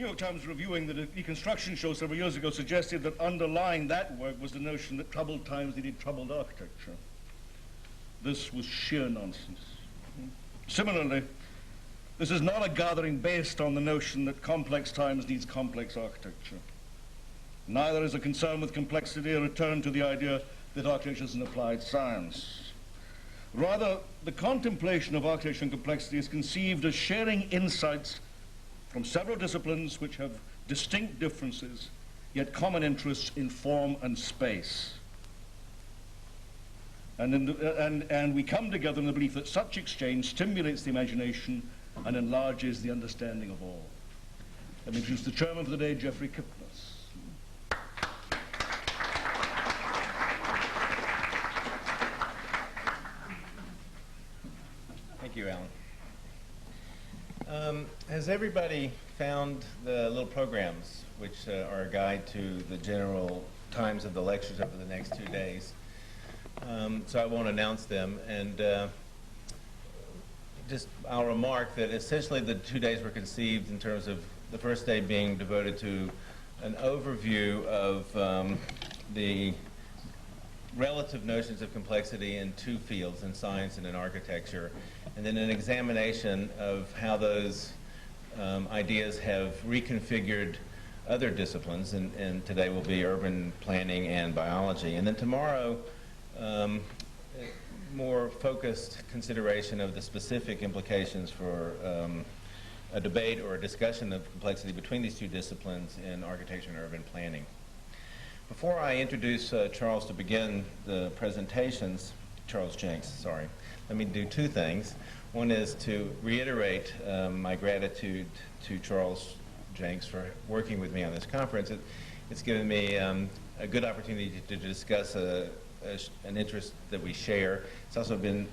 New York Times reviewing the deconstruction show several years ago suggested that underlying that work was the notion that troubled times needed troubled architecture. This was sheer nonsense. Similarly, this is not a gathering based on the notion that complex times needs complex architecture. Neither is a concern with complexity a return to the idea that architecture is an applied science. Rather, the contemplation of architecture and complexity is conceived as sharing insights from several disciplines which have distinct differences, yet common interests in form and space. And we come together in the belief that such exchange stimulates the imagination and enlarges the understanding of all. Let me introduce the chairman for the day, Jeff Kipnis. Thank you, Alan. Has everybody found the little programs which are a guide to the general times of the lectures over the next 2 days? So I won't announce them, and I'll remark that essentially the 2 days were conceived in terms of the first day being devoted to an overview of the relative notions of complexity in two fields, in science and in architecture, and then an examination of how those ideas have reconfigured other disciplines, and today will be urban planning and biology. And then tomorrow, more focused consideration of the specific implications for a debate or a discussion of complexity between these two disciplines in architecture and urban planning. Before I introduce Charles to begin the presentations, Charles Jencks, sorry, let me do two things. One is to reiterate my gratitude to Charles Jencks for working with me on this conference. It's given me a good opportunity to discuss an interest that we share. It's also been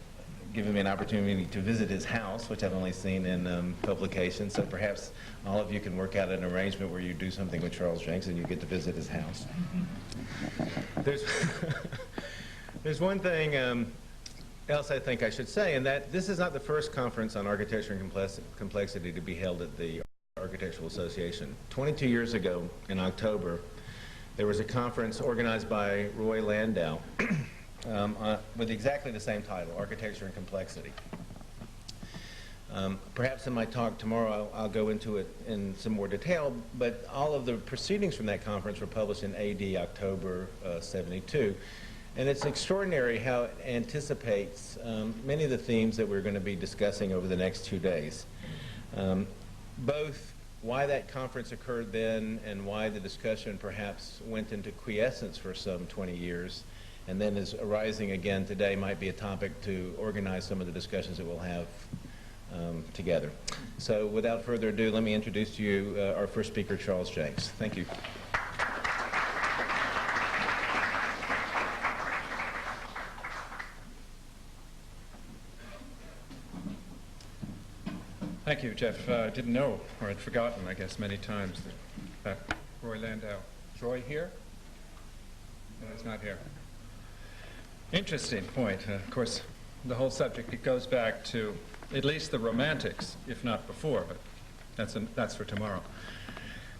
given me an opportunity to visit his house, which I've only seen in publications, so perhaps all of you can work out an arrangement where you do something with Charles Jencks and you get to visit his house. There's one thing else I think I should say, and that this is not the first conference on architecture and complexity to be held at the Architectural Association. 22 years ago, in October, there was a conference organized by Rohe Landau with exactly the same title, Architecture and Complexity. Perhaps in my talk tomorrow I'll go into it in some more detail, but all of the proceedings from that conference were published in AD October 72. And it's extraordinary how it anticipates many of the themes that we're going to be discussing over the next 2 days. Both why that conference occurred then and why the discussion perhaps went into quiescence for some 20 years and then is arising again today might be a topic to organize some of the discussions that we'll have together. So without further ado, let me introduce to you our first speaker, Charles Jencks. Thank you. Thank you, Jeff. I didn't know, or I'd forgotten, I guess, many times that Rohe Landau. Is Roy here? No, he's not here. Interesting point. Of course, the whole subject, it goes back to at least the Romantics, if not before, but that's for tomorrow.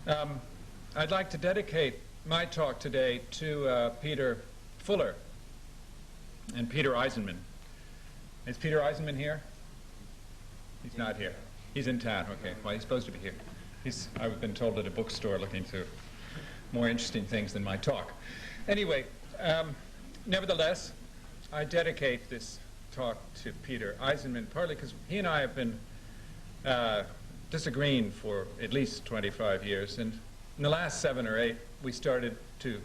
I'd like to dedicate my talk today to Peter Fuller and Peter Eisenman. Is Peter Eisenman here? He's not here. He's in town, okay. Well, he's supposed to be here. I've been told at a bookstore looking through more interesting things than my talk. Anyway, nevertheless, I dedicate this talk to Peter Eisenman, partly because he and I have been disagreeing for at least 25 years, and in the last 7 or 8, we started to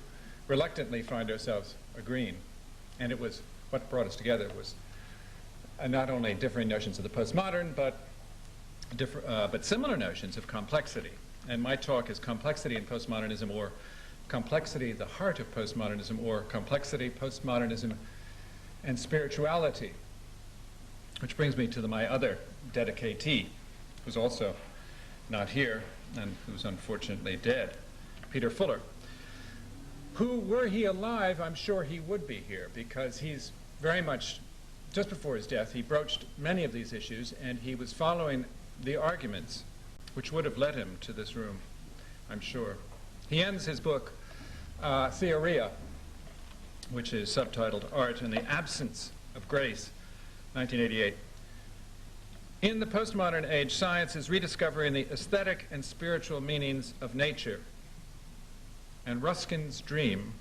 reluctantly find ourselves agreeing. And it was, what brought us together was not only differing notions of the postmodern, but similar notions of complexity. And my talk is Complexity in Postmodernism, or Complexity, the Heart of Postmodernism, or Complexity, Postmodernism, and Spirituality. Which brings me to my other dedicatee, who's also not here, and who's unfortunately dead, Peter Fuller, who, were he alive, I'm sure he would be here, because he's very much, just before his death, he broached many of these issues, and he was following the arguments which would have led him to this room I'm sure. He ends his book, Theoria, which is subtitled Art in the Absence of Grace, 1988. In the postmodern age, science is rediscovering the aesthetic and spiritual meanings of nature, and Ruskin's dream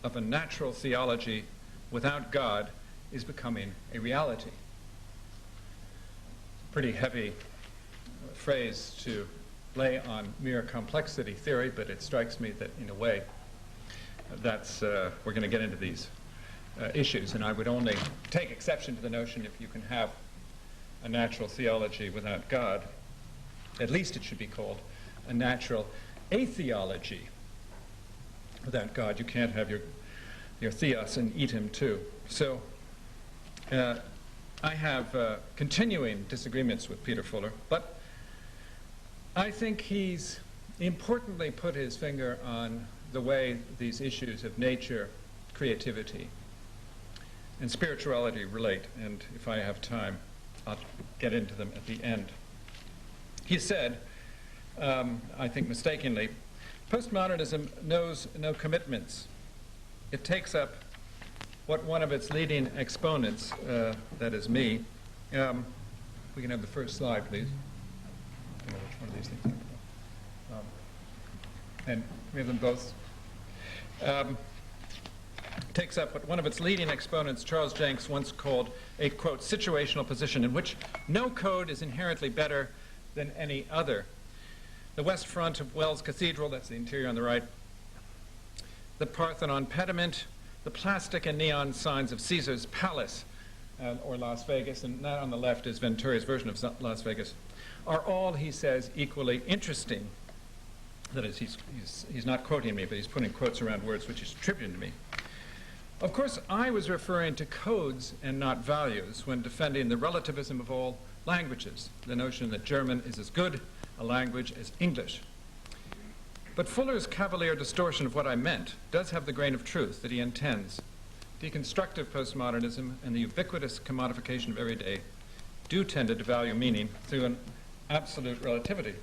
of a natural theology without God is becoming a reality. Pretty heavy phrase to lay on mere complexity theory, but it strikes me that in a way that's, we're going to get into these issues, and I would only take exception to the notion if you can have a natural theology without God. At least it should be called a natural atheology without God. You can't have your theos and eat him too. So I have continuing disagreements with Peter Fuller, but I think he's importantly put his finger on the way these issues of nature, creativity, and spirituality relate, and if I have time, I'll get into them at the end. He said, I think mistakenly, postmodernism knows no commitments. It takes up what one of its leading exponents, that is me, we can have the first slide, please. I don't know which one of these things. And we have them both. Takes up what one of its leading exponents, Charles Jencks, once called a, quote, situational position in which no code is inherently better than any other. The west front of Wells Cathedral, that's the interior on the right, the Parthenon pediment, the plastic and neon signs of Caesar's Palace, or Las Vegas, and that on the left is Venturi's version of Las Vegas, are all, he says, equally interesting. That is, he's not quoting me, but he's putting quotes around words which he's attributing to me. Of course, I was referring to codes and not values when defending the relativism of all languages, the notion that German is as good a language as English. But Fuller's cavalier distortion of what I meant does have the grain of truth that he intends. Deconstructive postmodernism and the ubiquitous commodification of every day do tend to devalue meaning through an absolute relativity.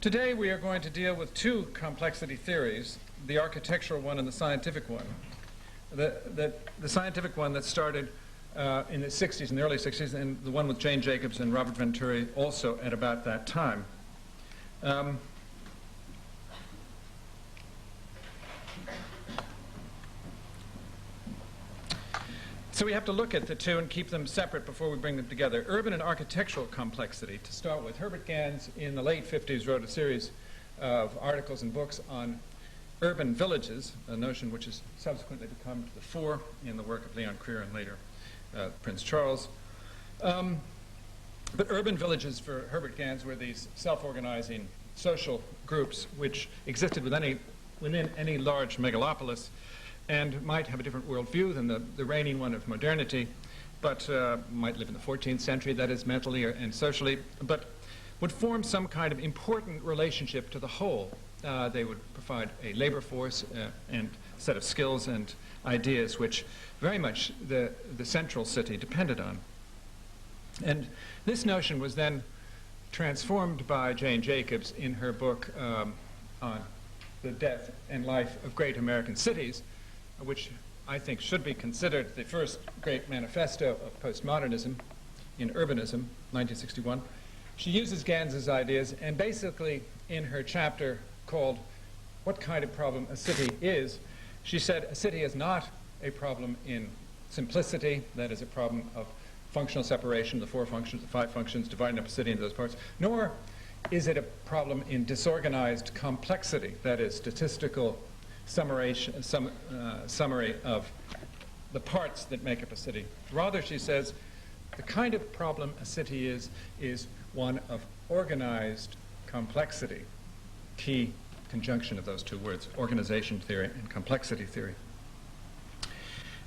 Today we are going to deal with two complexity theories, the architectural one and the scientific one. The scientific one that started in the 60s, in the early 60s, and the one with Jane Jacobs and Robert Venturi also at about that time. So we have to look at the two and keep them separate before we bring them together. Urban and architectural complexity, to start with. Herbert Gans, in the late 50s, wrote a series of articles and books on urban villages, a notion which has subsequently become to the fore in the work of Leon Krier and later Prince Charles. But urban villages for Herbert Gans were these self-organizing social groups which existed within any large megalopolis and might have a different worldview than the reigning one of modernity, but might live in the 14th century, that is, mentally and socially, but would form some kind of important relationship to the whole. They would provide a labor force and set of skills and ideas which very much the central city depended on. And this notion was then transformed by Jane Jacobs in her book on the death and life of great American cities, which I think should be considered the first great manifesto of postmodernism in urbanism, 1961. She uses Gans's ideas, and basically in her chapter called What Kind of Problem a City Is, she said a city is not a problem in simplicity, that is a problem of functional separation, the 4 functions, the 5 functions, dividing up a city into those parts, nor is it a problem in disorganized complexity, that is statistical summary of the parts that make up a city. Rather, she says, the kind of problem a city is one of organized complexity. Key conjunction of those two words, organization theory and complexity theory.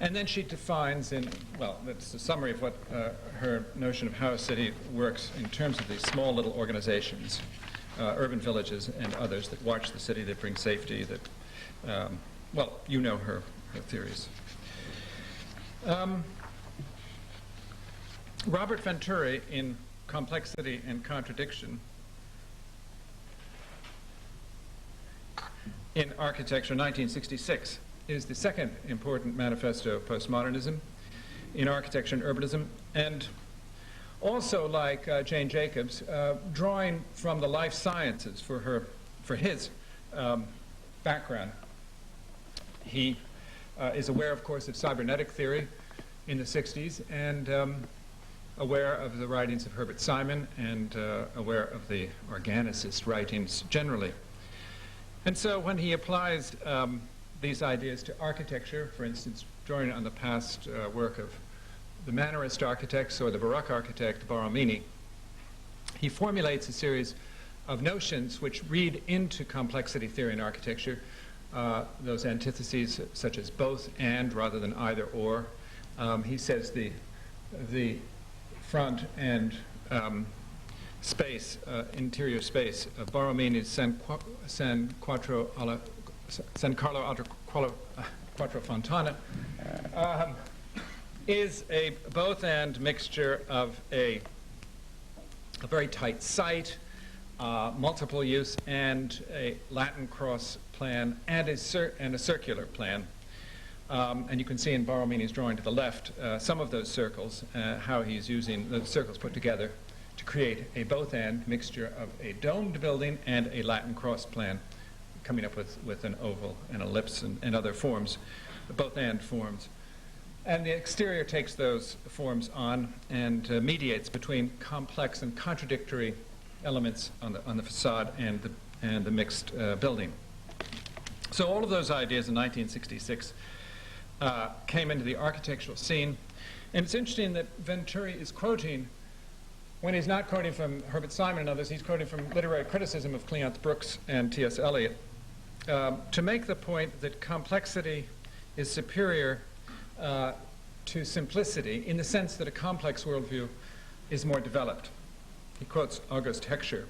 And then she defines well, that's a summary of what her notion of how a city works in terms of these small little organizations, urban villages and others that watch the city, that bring safety, that well, you know her theories. Robert Venturi, in Complexity and Contradiction, in Architecture, 1966, is the second important manifesto of postmodernism in architecture and urbanism, and also, like Jane Jacobs, drawing from the life sciences for his background. He is aware, of course, of cybernetic theory in the 60s, and aware of the writings of Herbert Simon, and aware of the organicist writings generally. And so when he applies these ideas to architecture, for instance, drawing on the past work of the Mannerist architects or the Baroque architect Borromini, he formulates a series of notions which read into complexity theory in architecture, those antitheses such as both and rather than either or. He says the front and space, interior space of Borromini's San Carlo Quattro Fontana is a both-and mixture of a very tight site, multiple use, and a Latin cross plan, and a circular plan. And you can see in Borromini's drawing to the left some of those circles, how he's using the circles put together to create a both-and mixture of a domed building and a Latin cross plan, coming up with an oval, an ellipse, and other forms, both-and forms. And the exterior takes those forms on and mediates between complex and contradictory elements on the facade and the mixed building. So all of those ideas in 1966 came into the architectural scene. And it's interesting that Venturi is quoting, when he's not quoting from Herbert Simon and others, he's quoting from literary criticism of Cleanth Brooks and T.S. Eliot, to make the point that complexity is superior to simplicity in the sense that a complex worldview is more developed. He quotes August Heckscher.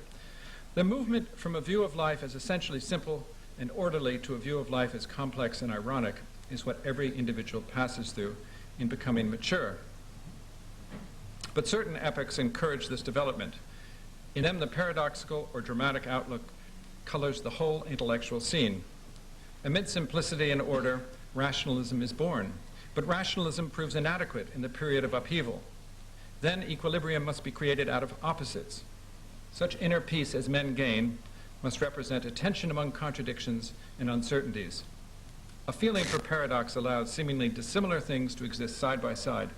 The movement from a view of life as essentially simple and orderly to a view of life as complex and ironic is what every individual passes through in becoming mature. But certain epochs encourage this development. In them, the paradoxical or dramatic outlook colors the whole intellectual scene. Amid simplicity and order, rationalism is born. But rationalism proves inadequate in the period of upheaval. Then equilibrium must be created out of opposites. Such inner peace as men gain must represent a tension among contradictions and uncertainties. A feeling for paradox allows seemingly dissimilar things to exist side by side.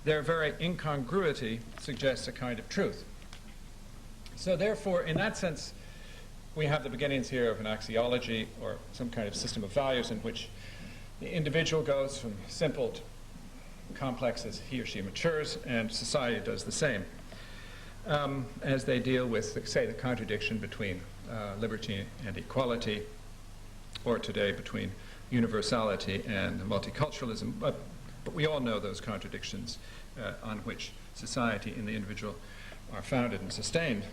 Their very incongruity suggests a kind of truth. So therefore, in that sense, we have the beginnings here of an axiology or some kind of system of values in which the individual goes from simple to complex as he or she matures, and society does the same as they deal with, say, the contradiction between liberty and equality, or today between universality and multiculturalism. But we all know those contradictions on which society and the individual are founded and sustained.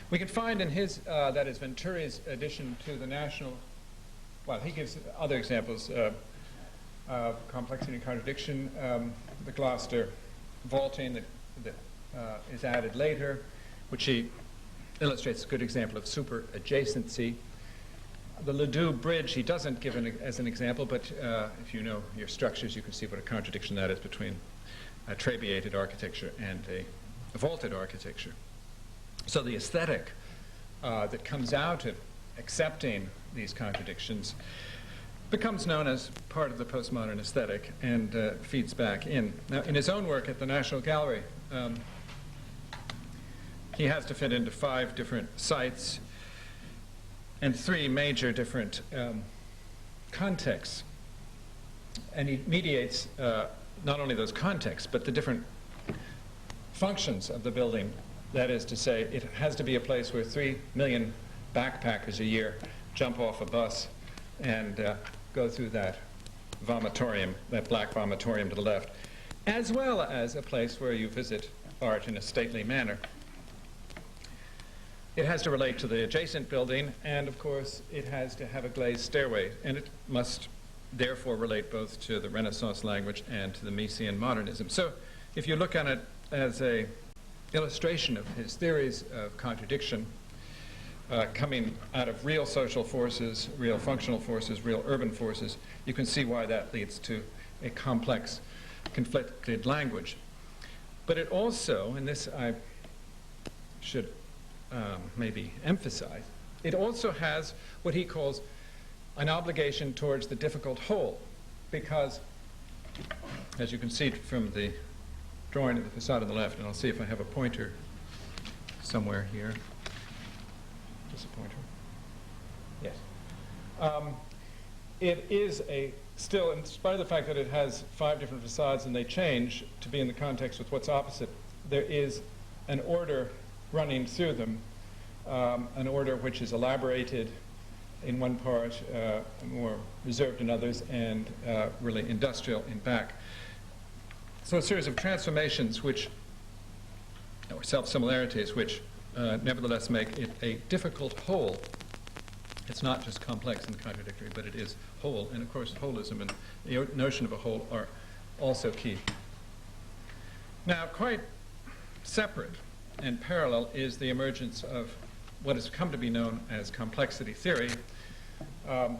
We can find in his, that is Venturi's addition to the national, well, he gives other examples of complexity and contradiction. The Gloucester vaulting that is added later, which he illustrates a good example of super adjacency. The Ledoux Bridge he doesn't give as an example, but if you know your structures, you can see what a contradiction that is between a trabeated architecture and a vaulted architecture. So the aesthetic that comes out of accepting these contradictions becomes known as part of the postmodern aesthetic and feeds back in. Now, in his own work at the National Gallery, he has to fit into 5 different sites and 3 major different contexts. And he mediates not only those contexts, but the different functions of the building. That is to say, it has to be a place where 3 million backpackers a year jump off a bus and go through that vomitorium, that black vomitorium to the left, as well as a place where you visit art in a stately manner. It has to relate to the adjacent building, and of course it has to have a glazed stairway, and it must therefore relate both to the Renaissance language and to the Miesian modernism. So if you look on it as a illustration of his theories of contradiction, coming out of real social forces, real functional forces, real urban forces, you can see why that leads to a complex, conflicted language. But it also, and this I should maybe emphasize, it also has what he calls an obligation towards the difficult whole, because, as you can see from the drawing of the facade on the left, and I'll see if I have a pointer somewhere here. Just a pointer. Yes. It is still, in spite of the fact that it has 5 different facades and they change to be in the context with what's opposite, there is an order running through them, an order which is elaborated in one part, more reserved in others, and really industrial in back. So a series of transformations which, or self-similarities, which nevertheless make it a difficult whole. It's not just complex and contradictory, but it is whole. And of course, holism and the notion of a whole are also key. Now, quite separate and parallel is the emergence of what has come to be known as complexity theory,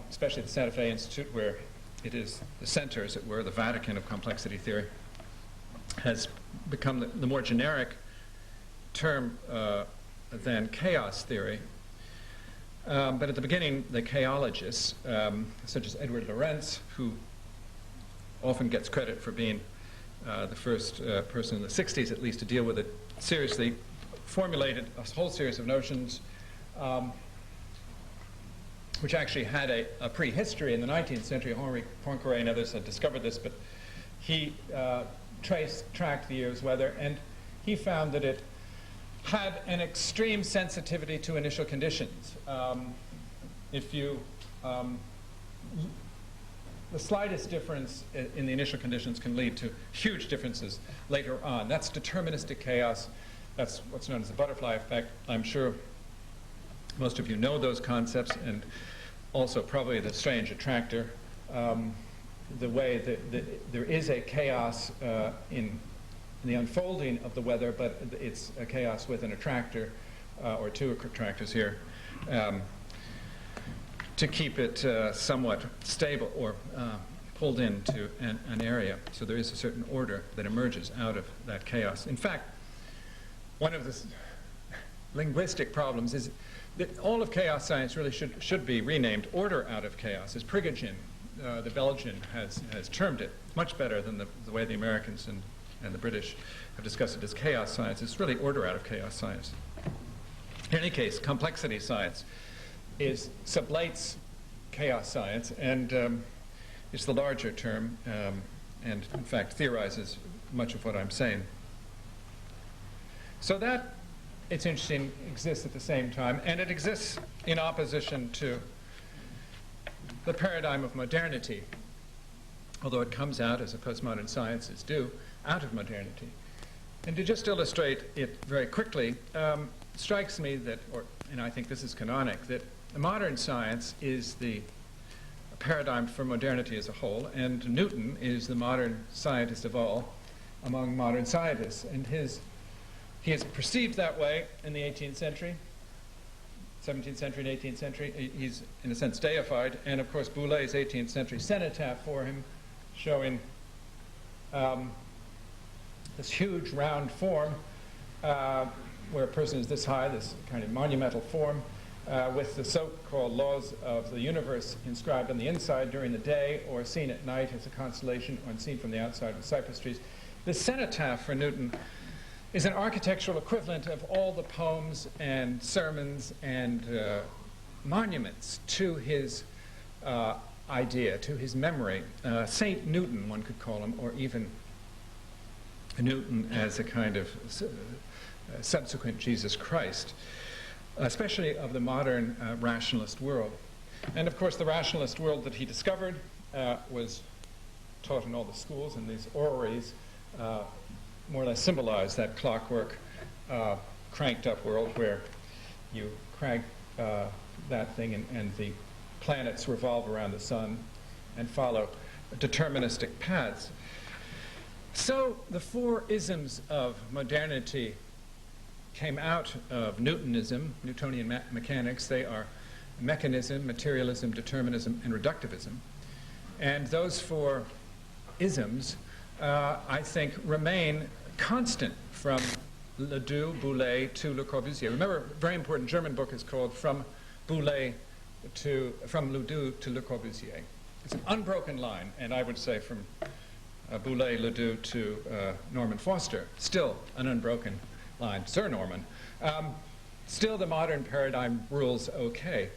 especially at the Santa Fe Institute, where it is the center, as it were, the Vatican of complexity theory, has become the more generic term than chaos theory. But at the beginning, the chaologists, such as Edward Lorenz, who often gets credit for being the first person in the 60s, at least, to deal with it seriously, formulated a whole series of notions which actually had a prehistory in the 19th century. Henri Poincaré and others had discovered this, but he tracked the year's weather, and he found that it had an extreme sensitivity to initial conditions. If you, the slightest difference in the initial conditions can lead to huge differences later on. That's deterministic chaos. That's what's known as the butterfly effect. I'm sure most of you know those concepts, and also probably the strange attractor. The way that there is a chaos in the unfolding of the weather, but it's a chaos with an attractor, or 2 attractors here, to keep it somewhat stable or pulled into an area. So there is a certain order that emerges out of that chaos. In fact, one of the linguistic problems is that all of chaos science really should be renamed order out of chaos, as Prigogine, the Belgian, has termed it, much better than the way the Americans and the British have discussed it as chaos science. It's really order out of chaos science. In any case, complexity science sublates chaos science, and it's the larger term, and in fact theorizes much of what I'm saying. So that, it's interesting, exists at the same time, and it exists in opposition to the paradigm of modernity, although it comes out, as the postmodern sciences do, out of modernity. And to just illustrate it very quickly, strikes me that, and I think this is canonic, that modern science is the paradigm for modernity as a whole, and Newton is the modern scientist of all among modern scientists. And he is perceived that way in the 18th century, 17th century and 18th century. He's, in a sense, deified. And, of course, Boulet's 18th century cenotaph for him, showing this huge round form where a person is this high, this kind of monumental form, with the so-called laws of the universe inscribed on the inside during the day, or seen at night as a constellation, or seen from the outside with cypress trees. The cenotaph for Newton is an architectural equivalent of all the poems and sermons and monuments to his idea, to his memory. Saint Newton, one could call him, or even Newton as a kind of subsequent Jesus Christ, especially of the modern rationalist world. And of course, the rationalist world that he discovered was taught in all the schools, and these orreries more or less symbolize that clockwork, cranked up world where you crank that thing and the planets revolve around the sun and follow deterministic paths. So the 4 isms of modernity came out of Newtonism, Newtonian mechanics. They are mechanism, materialism, determinism, and reductivism. And those four isms, I think, remain constant from Ledoux, Boulez to Le Corbusier. Remember, a very important German book is called From Ledoux to Le Corbusier. It's an unbroken line, and I would say from Boulez, Ledoux to Norman Foster, still an unbroken line. Sir Norman. Still the modern paradigm rules okay.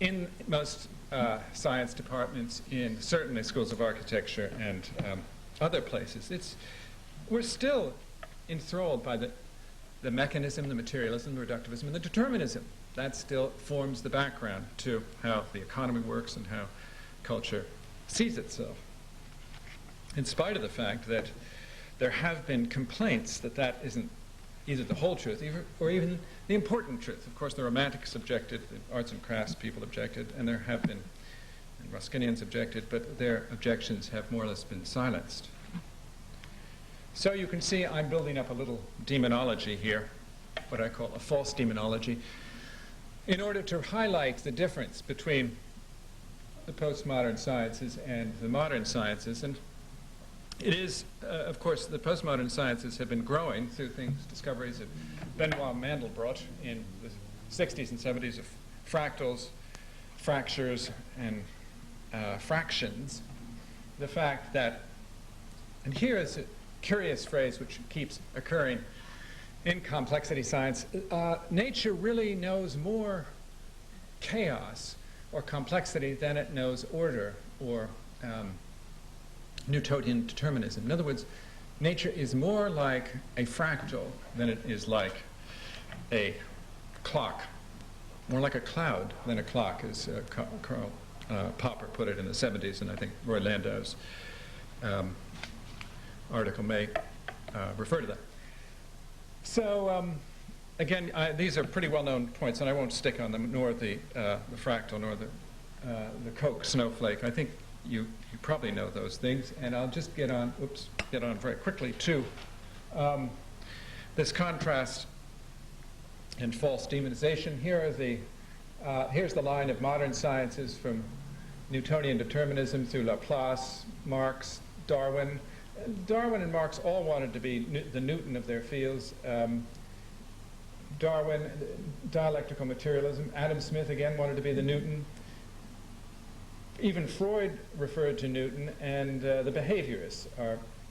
In most science departments, in certainly schools of architecture and other places, we're still enthralled by the mechanism, the materialism, the reductivism, and the determinism. That still forms the background to how the economy works and how culture sees itself. In spite of the fact that there have been complaints that isn't either the whole truth or even the important truth. Of course, the Romantics objected, the arts and crafts people objected, and there have been, and Ruskinians objected, but their objections have more or less been silenced. So you can see I'm building up a little demonology here, what I call a false demonology, in order to highlight the difference between the postmodern sciences and the modern sciences. And it is, of course, the postmodern sciences have been growing through discoveries of Benoit Mandelbrot in the 60s and 70s of fractals, fractures, and fractions. The fact that, and here is a curious phrase which keeps occurring in complexity science, nature really knows more chaos or complexity than it knows order or Newtonian determinism. In other words, nature is more like a fractal than it is like a clock, more like a cloud than a clock, as Karl Popper put it in the 70s, and I think Roy Landau's article may refer to that. So again, these are pretty well-known points, and I won't stick on them, nor the fractal, nor the Koch snowflake. I think you probably know those things, and I'll just get on very quickly to this contrast and false demonization. Here's the line of modern sciences from Newtonian determinism through Laplace, Marx, Darwin. Darwin and Marx all wanted to be the Newton of their fields. Darwin, dialectical materialism. Adam Smith, again, wanted to be the Newton. Even Freud referred to Newton, and the behaviorists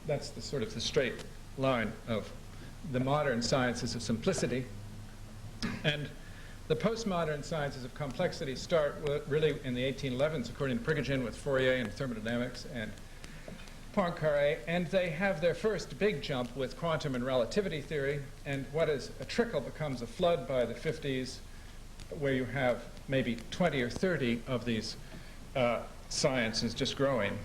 that's the sort of the straight line of the modern sciences of simplicity. And the postmodern sciences of complexity start really in the 1811s, according to Prigogine, with Fourier and thermodynamics and Poincaré, and they have their first big jump with quantum and relativity theory, and what is a trickle becomes a flood by the 50s, where you have maybe 20 or 30 of these sciences just growing,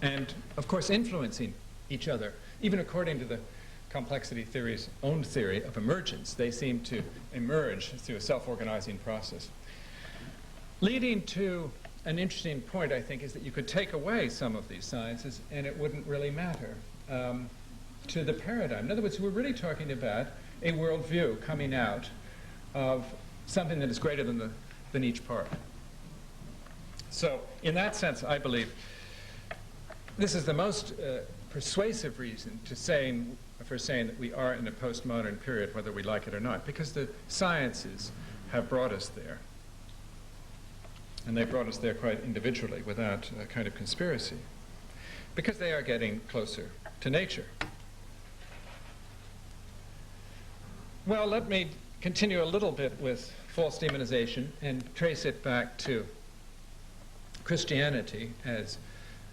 and of course influencing each other. Even according to the complexity theory's own theory of emergence, they seem to emerge through a self-organizing process. Leading to an interesting point, I think, is that you could take away some of these sciences and it wouldn't really matter to the paradigm. In other words, we're really talking about a worldview coming out of something that is greater than each part. So in that sense, I believe this is the most persuasive reason for saying that we are in a postmodern period, whether we like it or not, because the sciences have brought us there. And they brought us there quite individually without a kind of conspiracy, because they are getting closer to nature. Well, let me continue a little bit with false demonization and trace it back to Christianity, as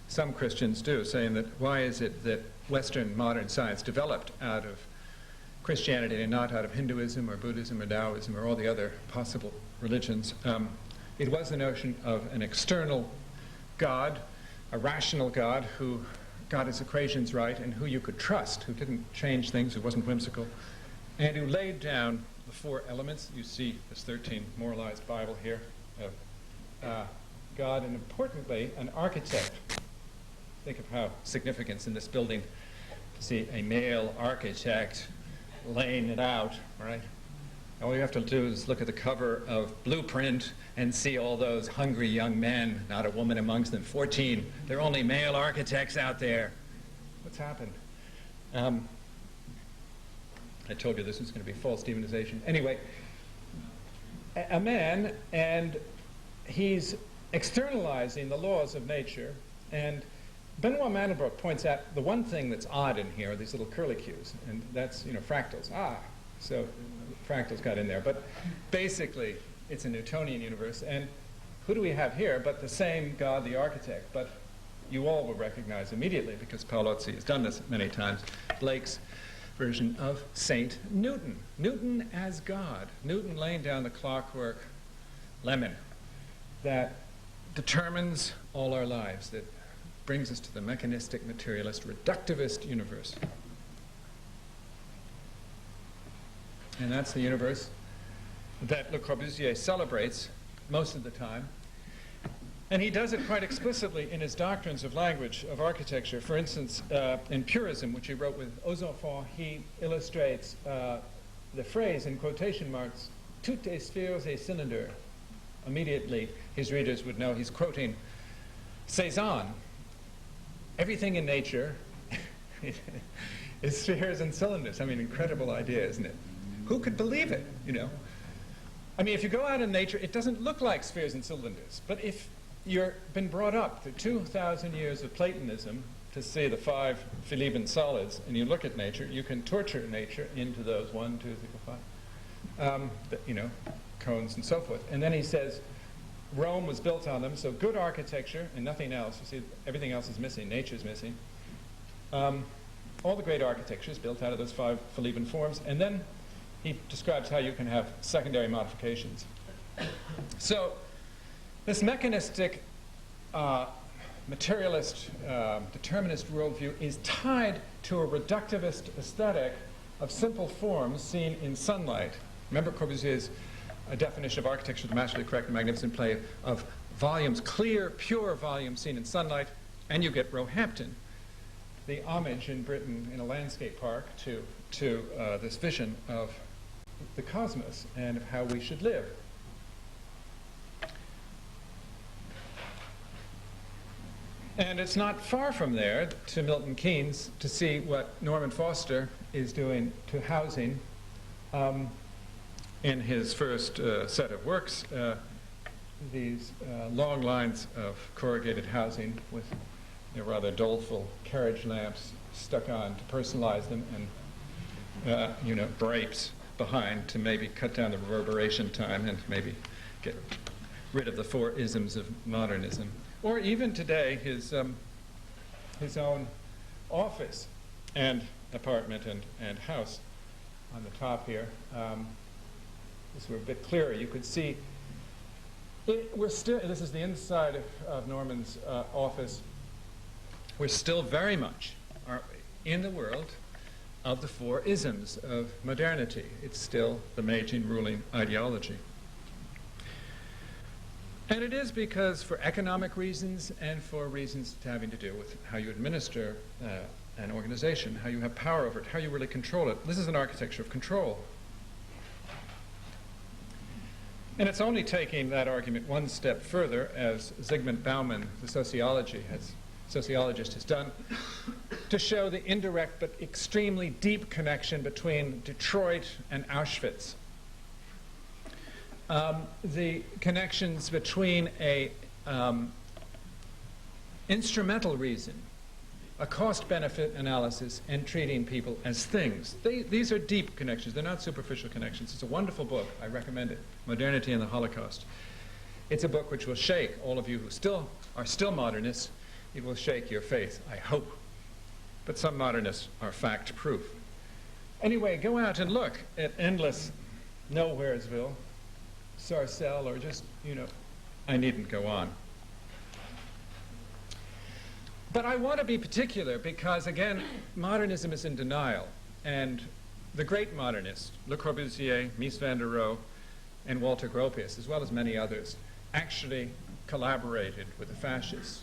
some Christians do, saying that why is it that Western modern science developed out of Christianity and not out of Hinduism or Buddhism or Taoism or all the other possible religions? It was the notion of an external God, a rational God who got his equations right and who you could trust, who didn't change things, who wasn't whimsical, and who laid down the four elements. You see this 13 moralized Bible here of God, and importantly, an architect. Think of how significant in this building to see a male architect laying it out, right? All you have to do is look at the cover of Blueprint and see all those hungry young men, not a woman amongst them, 14. They're only male architects out there. What's happened? I told you this was going to be false demonization. Anyway, a man, and he's externalizing the laws of nature, and Benoit Mandelbrot points out the one thing that's odd in here are these little curlicues, and that's, fractals. So fractals got in there. But basically, it's a Newtonian universe. And who do we have here but the same God, the architect? But you all will recognize immediately, because Paolozzi has done this many times, Blake's version of Saint Newton. Newton as God. Newton laying down the clockwork lemon that determines all our lives, that brings us to the mechanistic, materialist, reductivist universe. And that's the universe that Le Corbusier celebrates most of the time. And he does it quite explicitly in his doctrines of language, of architecture. For instance, in Purism, which he wrote with aux enfants, he illustrates the phrase in quotation marks, toutes les sphères et cylindres. Immediately, his readers would know he's quoting Cézanne. Everything in nature is spheres and cylinders. I mean, incredible idea, isn't it? Who could believe it, I mean, if you go out in nature, it doesn't look like spheres and cylinders. But if you've been brought up through 2,000 years of Platonism to see the 5 Philebin solids, and you look at nature, you can torture nature into those 1, 2, 3, 4, 5, cones and so forth. And then he says, Rome was built on them, so good architecture and nothing else. You see, everything else is missing. Nature's missing. All the great architecture is built out of those 5 Philebin forms. And then he describes how you can have secondary modifications. So this mechanistic, materialist, determinist worldview is tied to a reductivist aesthetic of simple forms seen in sunlight. Remember Corbusier's definition of architecture, the masterly correct and magnificent play of volumes, clear, pure volumes seen in sunlight, and you get Roehampton, the homage in Britain in a landscape park to this vision of the cosmos and of how we should live. And it's not far from there to Milton Keynes to see what Norman Foster is doing to housing in his first set of works, these long lines of corrugated housing with rather doleful carriage lamps stuck on to personalize them, and drapes behind to maybe cut down the reverberation time and maybe get rid of the 4 isms of modernism. Or even today, his own office and apartment and house on the top here. This were a bit clearer. You could see we're still. This is the inside of Norman's office. We're still very much, aren't we, in the world of the 4 isms of modernity. It's still the main ruling ideology. And it is because, for economic reasons and for reasons having to do with how you administer an organization, how you have power over it, how you really control it. This is an architecture of control. And it's only taking that argument one step further, as Zygmunt Bauman, the sociologist, has done, to show the indirect but extremely deep connection between Detroit and Auschwitz. The connections between a instrumental reason, a cost-benefit analysis, and treating people as things. These are deep connections. They're not superficial connections. It's a wonderful book. I recommend it, Modernity and the Holocaust. It's a book which will shake all of you who are still modernists. It will shake your faith, I hope. But some modernists are fact-proof. Anyway, go out and look at endless Nowheresville, Sarcelle, or just, I needn't go on. But I want to be particular because, again, modernism is in denial. And the great modernists, Le Corbusier, Mies van der Rohe, and Walter Gropius, as well as many others, actually collaborated with the fascists.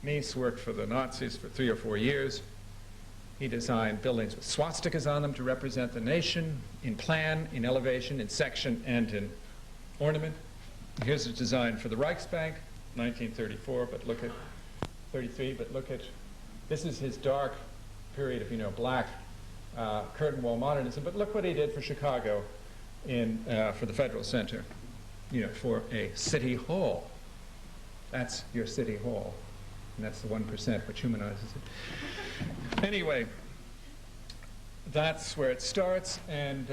Mies worked for the Nazis for 3 or 4 years. He designed buildings with swastikas on them to represent the nation in plan, in elevation, in section, and in ornament. Here's a design for the Reichsbank, 1934, but look at 33, but look at, this is his dark period of, black curtain wall modernism, but look what he did for Chicago for the Federal Center, for a city hall. That's your city hall, and that's the 1% which humanizes it. Anyway, that's where it starts, and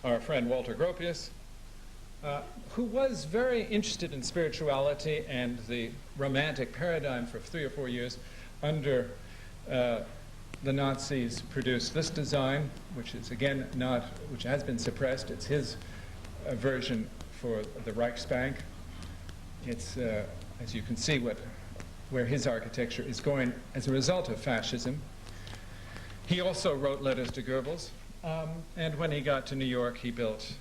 our friend Walter Gropius, who was very interested in spirituality and the romantic paradigm for 3 or 4 years under the Nazis, produced this design, which is again which has been suppressed. It's his version for the Reichsbank. It's, as you can see, where his architecture is going as a result of fascism. He also wrote letters to Goebbels, and when he got to New York, he built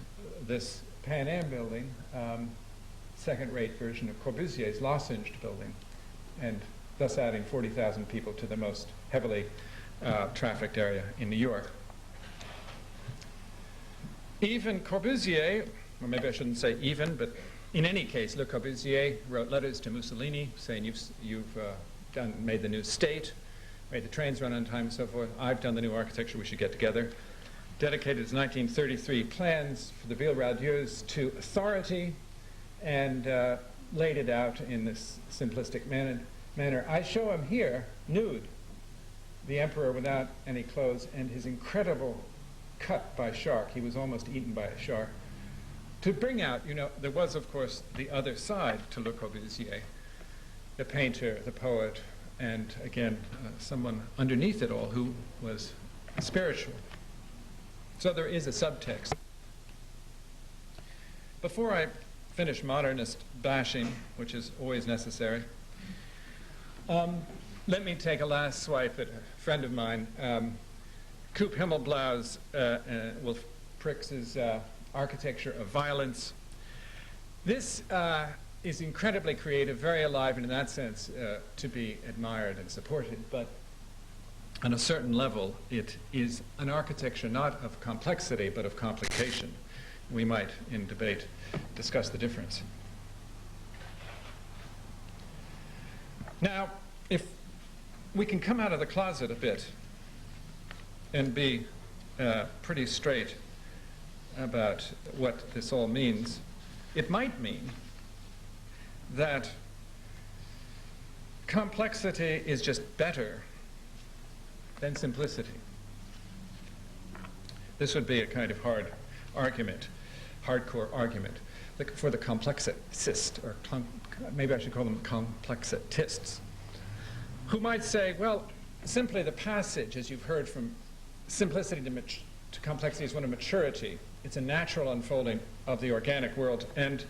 this Pan Am building, second-rate version of Corbusier's lozenged building, and thus adding 40,000 people to the most heavily trafficked area in New York. Even Corbusier, or maybe I shouldn't say even, but in any case, Le Corbusier wrote letters to Mussolini saying, you've made the new state, made the trains run on time and so forth. I've done the new architecture, we should get together. Dedicated his 1933 plans for the Ville Radieuse to authority, and laid it out in this simplistic manner. I show him here, nude, the emperor without any clothes, and his incredible cut by shark. He was almost eaten by a shark. To bring out, there was, of course, the other side to Le Corbusier, the painter, the poet, and again, someone underneath it all who was spiritual. So there is a subtext. Before I finish modernist bashing, which is always necessary, let me take a last swipe at a friend of mine, Coop Himmelblau's, Wolf Prix's architecture of violence. This is incredibly creative, very alive, and in that sense to be admired and supported, but on a certain level it is an architecture not of complexity but of complication. We might, in debate, discuss the difference. Now, if we can come out of the closet a bit and be pretty straight about what this all means, it might mean that complexity is just better than simplicity. This would be a kind of hard argument, hardcore argument for the complexicist, or maybe I should call them complexitists, who might say, well, simply the passage, as you've heard, from simplicity to complexity is one of maturity. It's a natural unfolding of the organic world and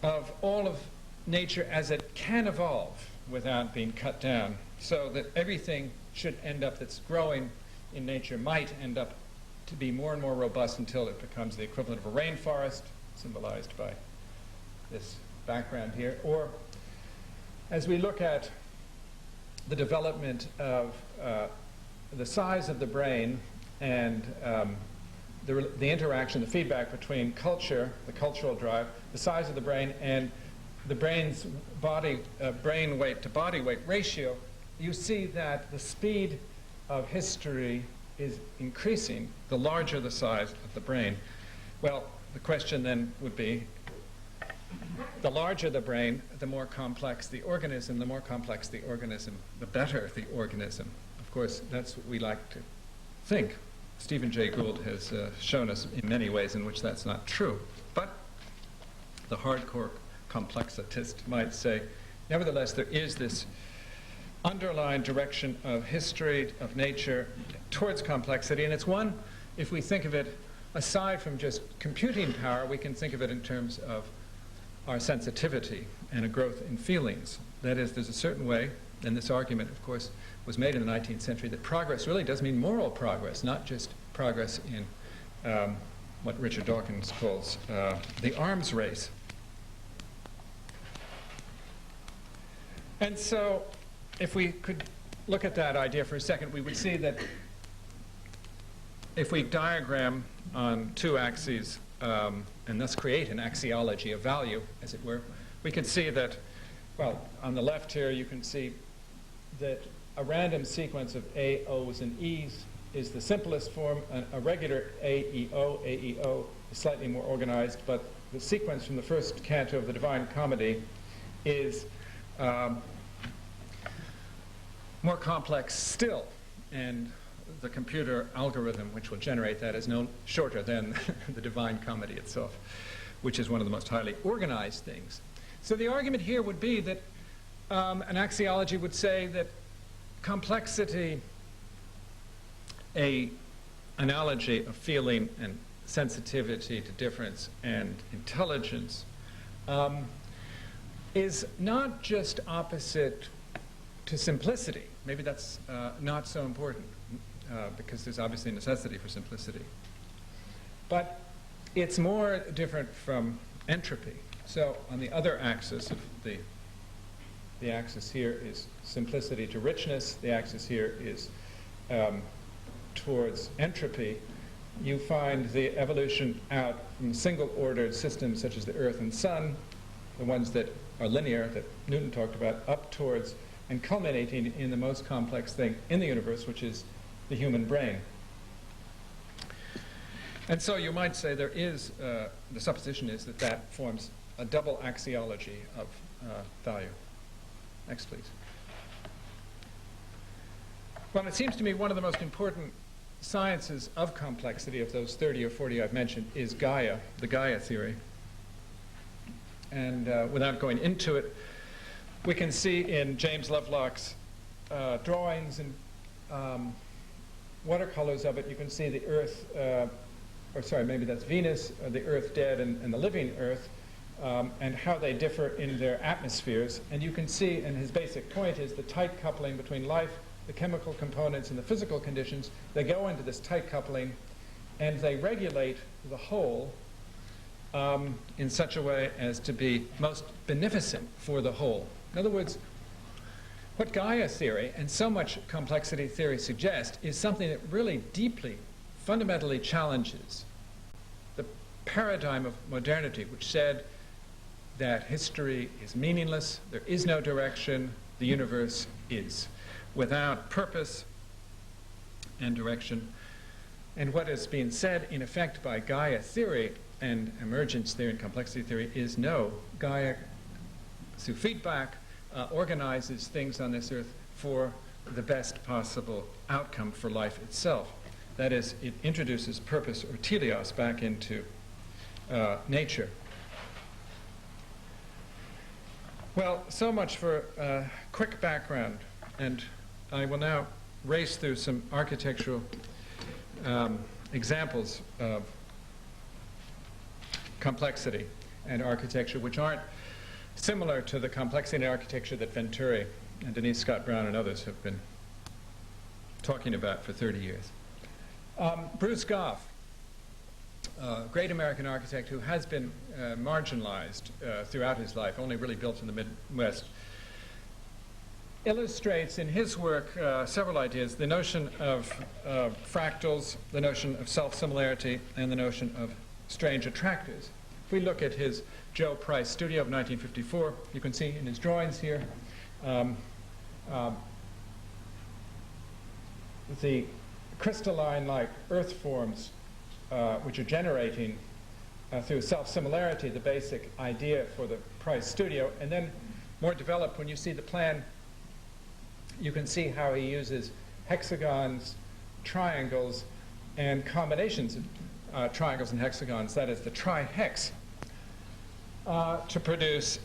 of all of nature as it can evolve without being cut down, so that everything should end up that's growing in nature might end up to be more and more robust until it becomes the equivalent of a rainforest, symbolized by this background here. Or as we look at the development of the size of the brain and the interaction, the feedback between culture, the cultural drive, the size of the brain, and the brain's brain weight to body weight ratio, you see that the speed of history is increasing the larger the size of the brain. Well, the question then would be, the larger the brain, the more complex the organism. The more complex the organism, the better the organism. Of course, that's what we like to think. Stephen Jay Gould has shown us in many ways in which that's not true. But the hardcore complexitist might say, nevertheless, there is this underlying direction of history, of nature, towards complexity. And it's one, if we think of it, aside from just computing power, we can think of it in terms of our sensitivity and a growth in feelings. That is, there's a certain way, and this argument, of course, was made in the 19th century, that progress really does mean moral progress, not just progress in what Richard Dawkins calls the arms race. And so, if we could look at that idea for a second, we would see that if we diagram on two axes and thus create an axiology of value, as it were, we could see that, well, on the left here you can see that a random sequence of A, O's, and E's is the simplest form. A regular AEO is slightly more organized, but the sequence from the first canto of the Divine Comedy is more complex still, and the computer algorithm which will generate that is no shorter than the Divine Comedy itself, which is one of the most highly organized things. So the argument here would be that an axiology would say that complexity, an analogy of feeling and sensitivity to difference and intelligence, is not just opposite to simplicity. Maybe that's not so important because there's obviously a necessity for simplicity. But it's more different from entropy. So on the other axis of the axis here is simplicity to richness. The axis here is towards entropy. You find the evolution out from single-ordered systems such as the Earth and Sun, the ones that are linear, that Newton talked about, up towards and culminating in the most complex thing in the universe, which is the human brain. And so you might say there is, the supposition is that that forms a double axiology of value. Next, please. Well, it seems to me one of the most important sciences of complexity, of those 30 or 40 I've mentioned, is Gaia, the Gaia theory. And without going into it, we can see in James Lovelock's drawings and watercolors of it, you can see the Earth, or sorry, maybe that's Venus, the Earth dead, and the living Earth, and how they differ in their atmospheres. And you can see, and his basic point is the tight coupling between life, the chemical components, and the physical conditions. They go into this tight coupling, and they regulate the whole in such a way as to be most beneficent for the whole. In other words, what Gaia theory and so much complexity theory suggest is something that really deeply, fundamentally challenges the paradigm of modernity, which said that history is meaningless, there is no direction, the universe is without purpose and direction. And what is being said, in effect, by Gaia theory and emergence theory and complexity theory is no, Gaia, through feedback, organizes things on this earth for the best possible outcome for life itself. That is, it introduces purpose or teleos back into nature. Well, so much for quick background, and I will now race through some architectural examples of complexity and architecture, which aren't similar to the complexity in architecture that Venturi and Denise Scott Brown and others have been talking about for 30 years. Bruce Goff, a great American architect who has been marginalized throughout his life, only really built in the Midwest, illustrates in his work several ideas: the notion of fractals, the notion of self-similarity, and the notion of strange attractors. If we look at his Joe Price studio of 1954, you can see in his drawings here the crystalline-like earth forms which are generating through self-similarity the basic idea for the Price studio. And then more developed, when you see the plan, you can see how he uses hexagons, triangles, and combinations of triangles and hexagons, that is the tri-hex, to produce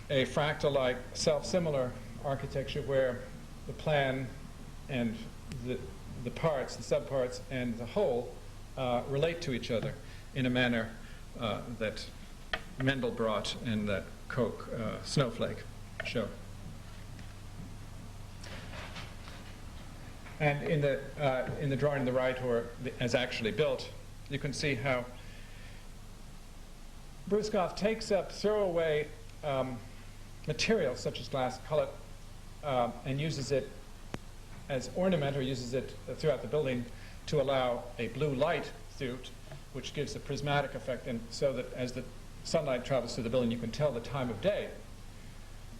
a fractal-like self-similar architecture where the plan and the parts, the subparts, and the whole relate to each other in a manner that Mandelbrot and that Koch snowflake show. And in the drawing on the right, or as actually built, you can see how Bruce Goff takes up throwaway materials such as glass cullet and uses it as ornament, or uses it throughout the building to allow a blue light through it, which gives a prismatic effect, and so that as the sunlight travels through the building, you can tell the time of day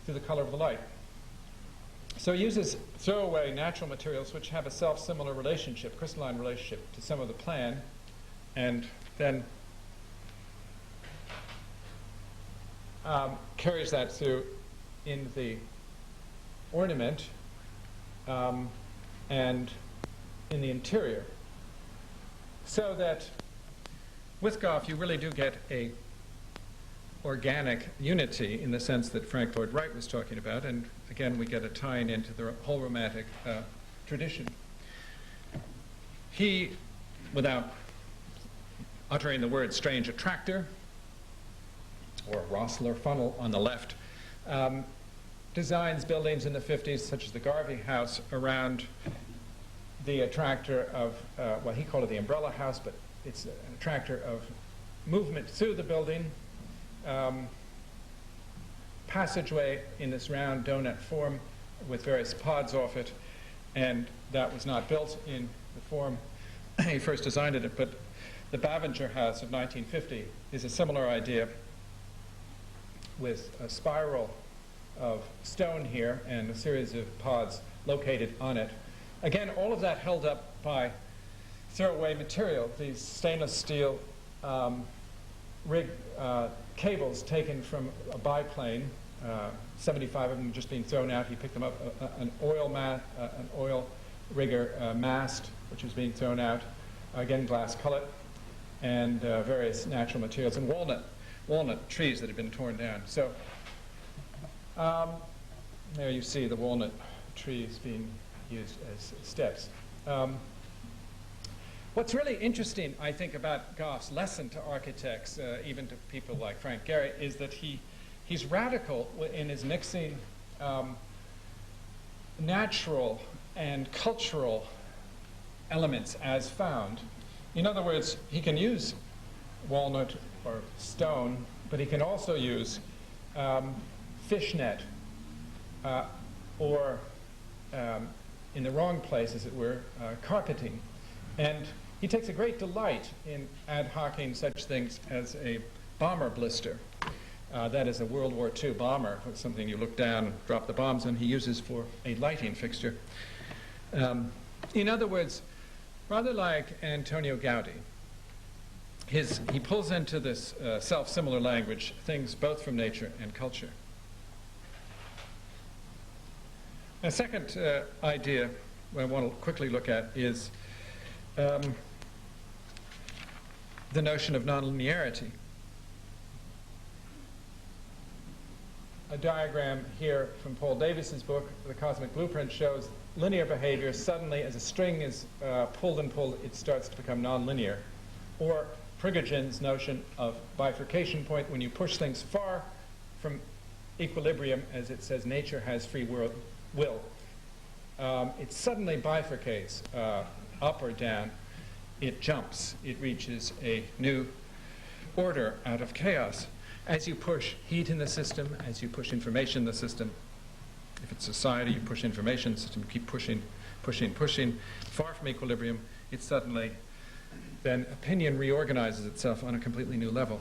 through the color of the light. So he uses throwaway natural materials which have a self-similar relationship, crystalline relationship, to some of the plan, and then carries that through in the ornament and in the interior. So that with Gough you really do get a organic unity in the sense that Frank Lloyd Wright was talking about, and again we get a tie-in into the whole Romantic tradition. He, without uttering the word strange attractor or Rossler funnel on the left, designs buildings in the 50s such as the Garvey House around the attractor of, well, he called it the umbrella house, but it's an attractor of movement through the building, passageway in this round donut form with various pods off it, and that was not built in the form he first designed it, but the Bavinger House of 1950 is a similar idea with a spiral of stone here and a series of pods located on it. Again, all of that held up by throwaway material, these stainless steel rig cables taken from a biplane, 75 of them just being thrown out. He picked them up, an oil rigger mast, which was being thrown out, again glass cullet, and various natural materials, and walnut trees that had been torn down. So there you see the walnut trees being used as steps. What's really interesting, I think, about Gough's lesson to architects, even to people like Frank Gehry, is that he's radical in his mixing natural and cultural elements as found. In other words, he can use walnut or stone, but he can also use fishnet or, in the wrong place, as it were, carpeting. And he takes a great delight in ad hocing such things as a bomber blister. That is a World War II bomber, something you look down and drop the bombs on. He uses for a lighting fixture. In other words, rather like Antonio Gaudi, he pulls into this self-similar language things both from nature and culture. A second idea I want to quickly look at is the notion of nonlinearity. A diagram here from Paul Davis's book, The Cosmic Blueprint, shows linear behavior suddenly, as a string is pulled and pulled, it starts to become nonlinear. Or Prigoghine's notion of bifurcation point, when you push things far from equilibrium, as it says nature has free will. It suddenly bifurcates up or down. It jumps. It reaches a new order out of chaos. As you push heat in the system, as you push information in the system, if it's society, you push information system, you keep pushing, far from equilibrium, it suddenly, then opinion reorganizes itself on a completely new level.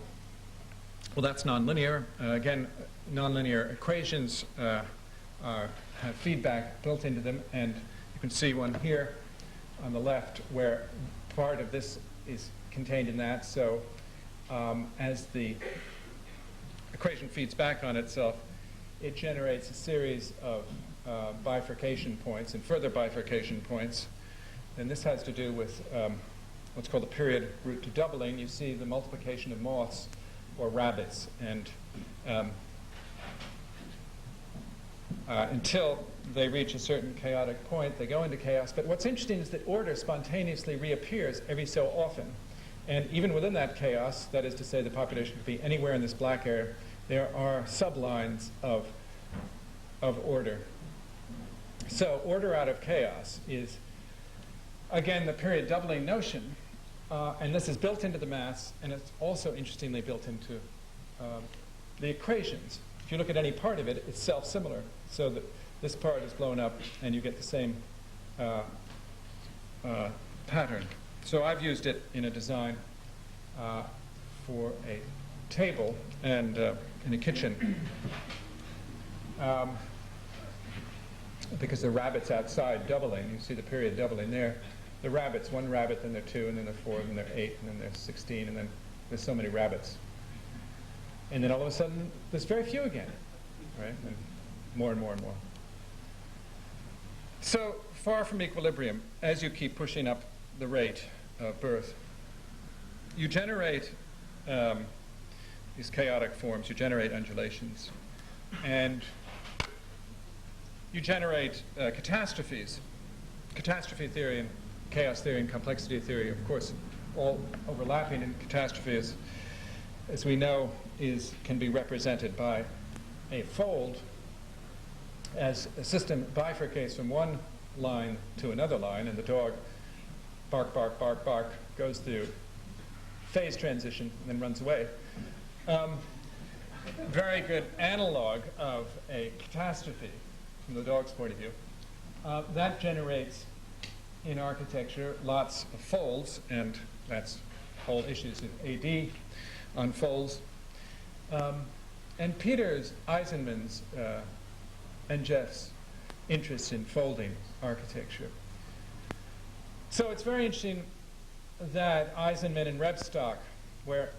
Well, that's nonlinear. Again, nonlinear equations have feedback built into them, and you can see one here on the left where part of this is contained in that. So as the equation feeds back on itself, it generates a series of bifurcation points and further bifurcation points. And this has to do with what's called the period root to doubling. You see the multiplication of moths or rabbits. And until they reach a certain chaotic point, they go into chaos. But what's interesting is that order spontaneously reappears every so often. And even within that chaos, that is to say the population could be anywhere in this black area, there are sublines of order. So order out of chaos is, again, the period doubling notion. And this is built into the maths, and it's also interestingly built into the equations. If you look at any part of it, it's self-similar. So that this part is blown up, and you get the same pattern. So I've used it in a design for a table and in a kitchen. Because the rabbits outside doubling, you see the period doubling there. The rabbits, one rabbit, then they're 2, and then they're 4, and then they're 8, and then they're 16, and then there's so many rabbits. And then all of a sudden, there's very few again, right? And more and more and more. So far from equilibrium, as you keep pushing up the rate of birth, you generate these chaotic forms, you generate undulations, and you generate catastrophes. Catastrophe theory and chaos theory and complexity theory, of course, all overlapping in catastrophe, as we know, can be represented by a fold as a system bifurcates from one line to another line, and the dog bark, bark, bark, bark, goes through phase transition and then runs away. Very good analog of a catastrophe from the dog's point of view. That generates in architecture lots of folds, and that's whole issues of AD unfolds. And Peter's, Eisenman's, and Jeff's interest in folding architecture. So it's very interesting that Eisenman and Rebstock, where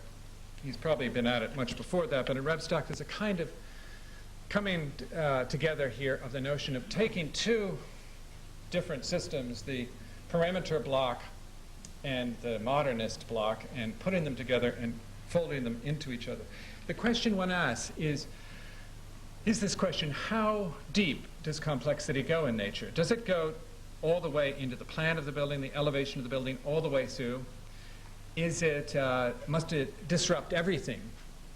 he's probably been at it much before that, but in Rebstock there's a kind of coming together here of the notion of taking two different systems, the parameter block and the modernist block, and putting them together and folding them into each other. The question one asks is this question: how deep does complexity go in nature? Does it go all the way into the plan of the building, the elevation of the building, all the way through? Is it, must it disrupt everything?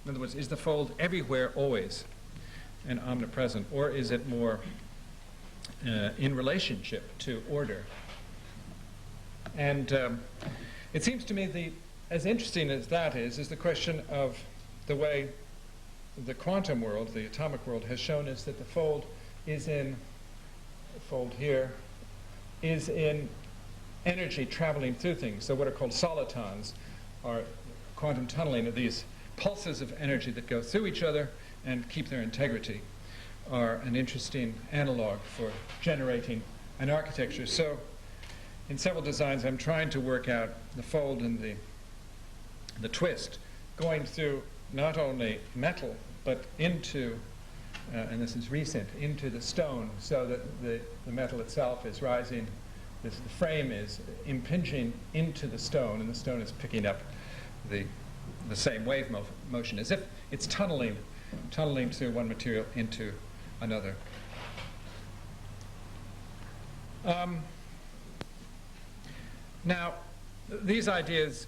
In other words, is the fold everywhere always and omnipresent, or is it more in relationship to order? And it seems to me as interesting as that is the question of the way the quantum world, the atomic world, has shown us that the fold is in, the fold here, is in energy traveling through things. So what are called solitons are quantum tunneling of these pulses of energy that go through each other and keep their integrity, are an interesting analog for generating an architecture. So in several designs I'm trying to work out the fold and the twist going through not only metal but into, and this is recent, into the stone, so that the metal itself is rising. The frame is impinging into the stone, and the stone is picking up the same wave motion, as if it's tunneling through one material into another. Now, these ideas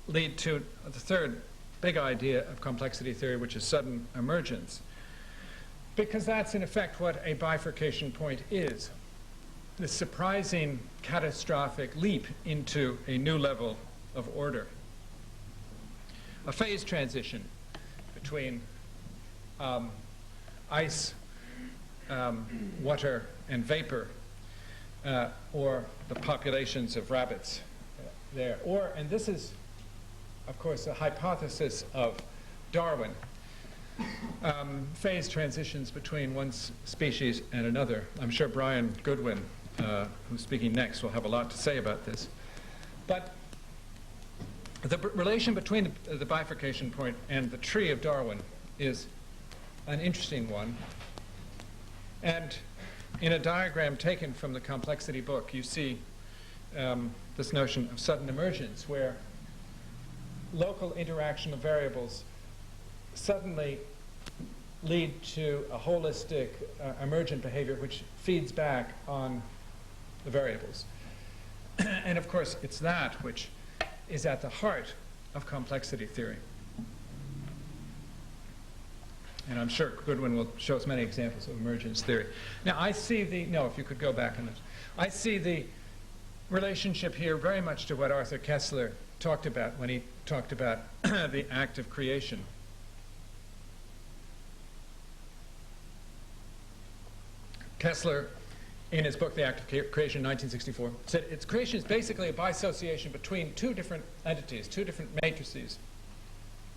lead to the third big idea of complexity theory, which is sudden emergence, because that's in effect what a bifurcation point is. This surprising, catastrophic leap into a new level of order. A phase transition between ice, water, and vapor, or the populations of rabbits there. Or, and this is, of course, a hypothesis of Darwin, phase transitions between one species and another. I'm sure Brian Goodwin, who's speaking next, will have a lot to say about this. But the relation between the bifurcation point and the tree of Darwin is an interesting one. And in a diagram taken from the complexity book, you see this notion of sudden emergence, where local interaction of variables suddenly lead to a holistic emergent behavior which feeds back on the variables. And of course, it's that which is at the heart of complexity theory. And I'm sure Goodwin will show us many examples of emergence theory. Now, I see if you could go back on this. I see the relationship here very much to what Arthur Koestler talked about when he talked about the act of creation. Koestler in his book, The Act of Creation, in 1964, said its creation is basically a bisociation between two different entities, two different matrices.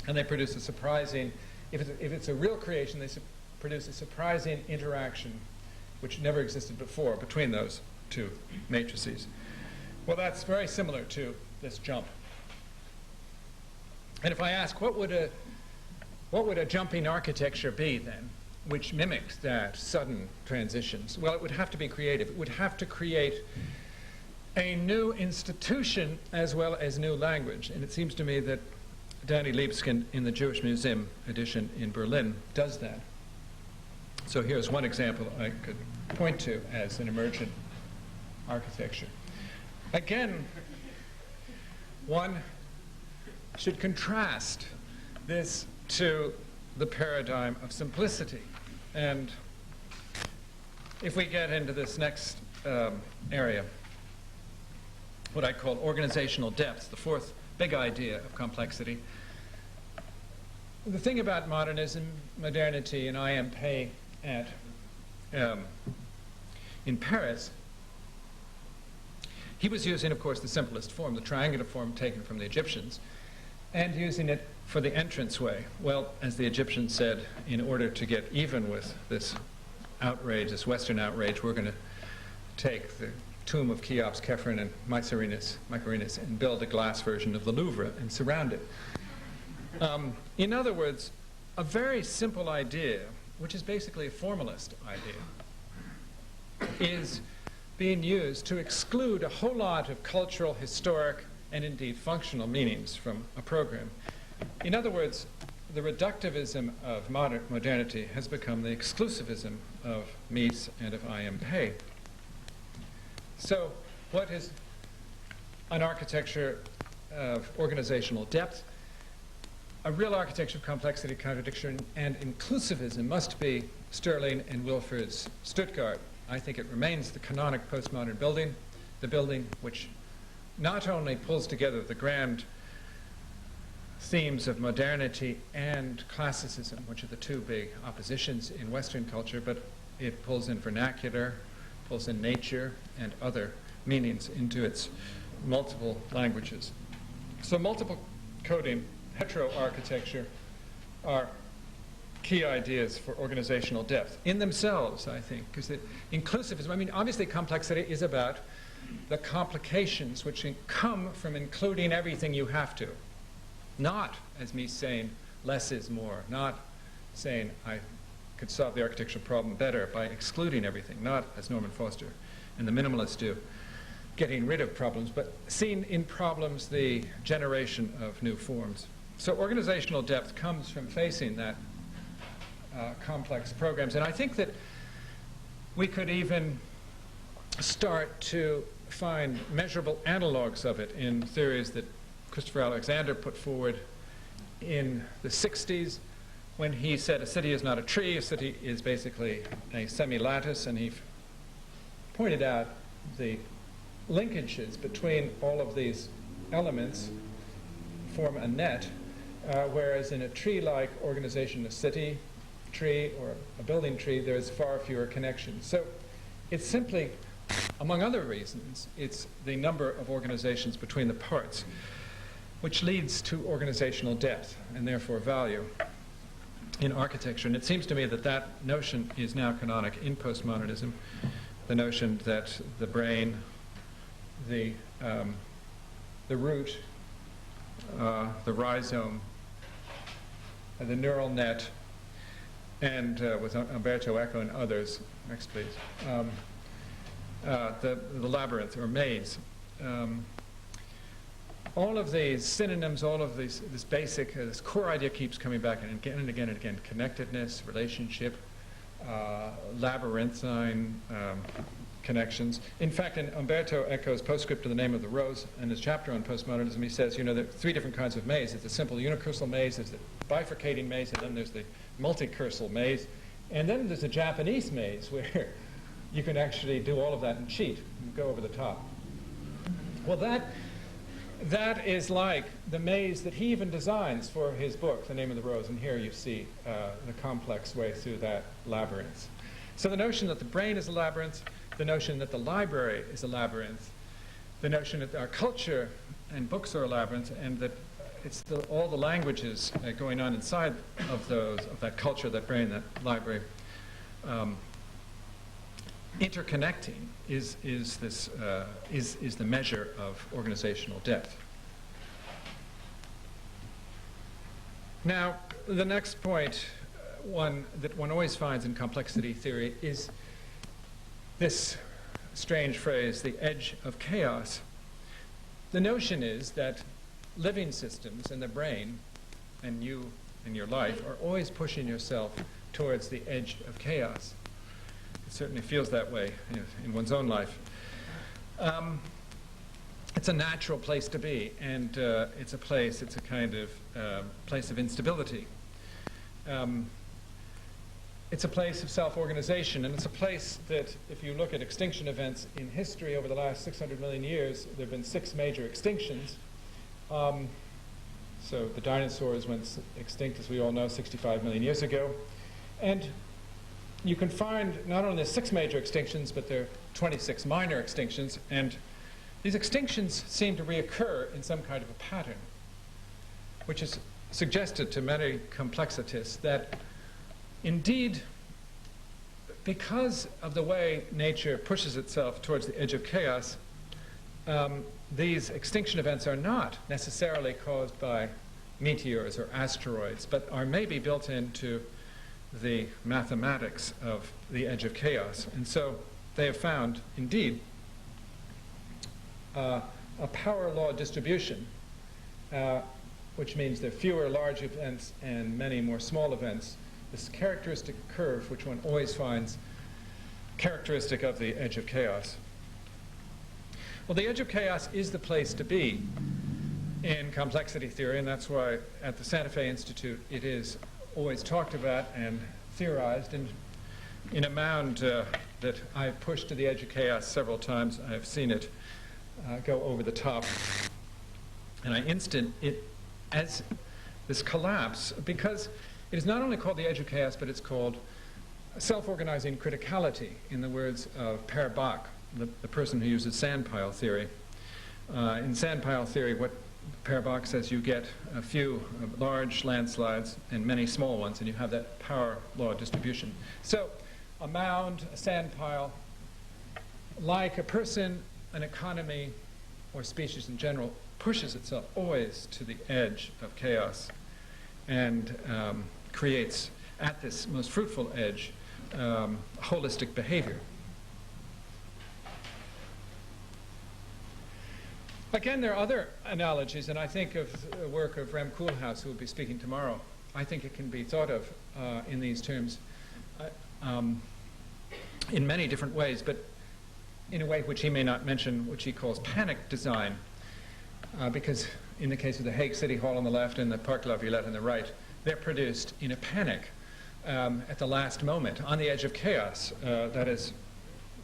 And they produce a surprising, if it's a real creation, they produce a surprising interaction which never existed before between those two matrices. Well, that's very similar to this jump. And if I ask, what would a jumping architecture be then, which mimics that sudden transitions? Well, it would have to be creative. It would have to create a new institution as well as new language. And it seems to me that Danny Libeskind in the Jewish Museum edition in Berlin does that. So here's one example I could point to as an emergent architecture. Again, one should contrast this to the paradigm of simplicity. And if we get into this next area, what I call organizational depth, the fourth big idea of complexity. The thing about modernism, modernity, and I.M. Pei in Paris, he was using, of course, the simplest form, the triangular form taken from the Egyptians, and using it for the entranceway. Well, as the Egyptians said, in order to get even with this outrage, this Western outrage, we're going to take the tomb of Cheops, Khephren, and Mycerinus and build a glass version of the Louvre and surround it. In other words, a very simple idea, which is basically a formalist idea, is being used to exclude a whole lot of cultural, historic, and indeed functional meanings from a program. In other words, the reductivism of modernity has become the exclusivism of Mies and of I.M. Pei. So what is an architecture of organizational depth? A real architecture of complexity, contradiction, and inclusivism must be Stirling and Wilford's Stuttgart. I think it remains the canonic postmodern building, the building which not only pulls together the grand themes of modernity and classicism, which are the two big oppositions in Western culture, but it pulls in vernacular, pulls in nature and other meanings into its multiple languages. So multiple coding, heteroarchitecture are key ideas for organizational depth in themselves, I think, because inclusivism, I mean, obviously complexity is about the complications which come from including everything you have to. Not, as me saying, less is more. Not saying I could solve the architectural problem better by excluding everything. Not, as Norman Foster and the minimalists do, getting rid of problems, but seeing in problems the generation of new forms. So organizational depth comes from facing that complex programs. And I think that we could even start to find measurable analogs of it in theories that Christopher Alexander put forward in the 60s when he said a city is not a tree, a city is basically a semi-lattice, and he pointed out the linkages between all of these elements form a net, whereas in a tree-like organization, a city tree or a building tree, there's far fewer connections. So it's simply, among other reasons, it's the number of organizations between the parts which leads to organizational depth and therefore value in architecture. And it seems to me that that notion is now canonic in postmodernism, the notion that the brain, the root, the rhizome, the neural net, and with Umberto Eco and others, next please, the labyrinth or maze. All of these synonyms, all of these, this basic, this core idea keeps coming back and again and again and again. Connectedness, relationship, labyrinthine connections. In fact, in Umberto Eco's postscript to The Name of the Rose, in his chapter on postmodernism, he says, you know, there are three different kinds of maze. There's the simple unicursal maze, there's the bifurcating maze, and then there's the multicursal maze. And then there's a Japanese maze where you can actually do all of that and cheat and go over the top. Well, that is like the maze that he even designs for his book, The Name of the Rose, and here you see the complex way through that labyrinth. So the notion that the brain is a labyrinth, the notion that the library is a labyrinth, the notion that our culture and books are a labyrinth, and that it's all the languages going on inside of that culture, that brain, that library, interconnecting is the measure of organizational depth. Now, the next point, that one always finds in complexity theory, is this strange phrase, the edge of chaos. The notion is that living systems and the brain, and you in your life, are always pushing yourself towards the edge of chaos. It certainly feels that way in one's own life. It's a natural place to be, and it's a kind of place of instability. It's a place of self-organization, and it's a place that, if you look at extinction events in history over the last 600 million years, there have been 6 major extinctions. So the dinosaurs went extinct, as we all know, 65 million years ago. And you can find not only 6 major extinctions, but there are 26 minor extinctions, and these extinctions seem to reoccur in some kind of a pattern, which is suggested to many complexitists that indeed, because of the way nature pushes itself towards the edge of chaos, these extinction events are not necessarily caused by meteors or asteroids, but are maybe built into the mathematics of the edge of chaos. And so they have found, indeed, a power law distribution, which means there are fewer large events and many more small events. This characteristic curve, which one always finds characteristic of the edge of chaos. Well, the edge of chaos is the place to be in complexity theory, and that's why at the Santa Fe Institute it is always talked about and theorized. And in a mound that I've pushed to the edge of chaos several times, I've seen it go over the top. And I instant it as this collapse, because it is not only called the edge of chaos, but it's called self-organizing criticality, in the words of Per Bach, the person who uses sandpile theory. In sandpile theory, what Per Bach says, you get a few large landslides and many small ones, and you have that power law distribution. So a mound, a sandpile, like a person, an economy, or species in general, pushes itself always to the edge of chaos and creates, at this most fruitful edge, holistic behavior. Again, there are other analogies, and I think of the work of Rem Koolhaas, who will be speaking tomorrow. I think it can be thought of in these terms in many different ways, but in a way which he may not mention, which he calls panic design, because in the case of the Hague City Hall on the left and the Parc La Villette on the right, they're produced in a panic at the last moment, on the edge of chaos, that is,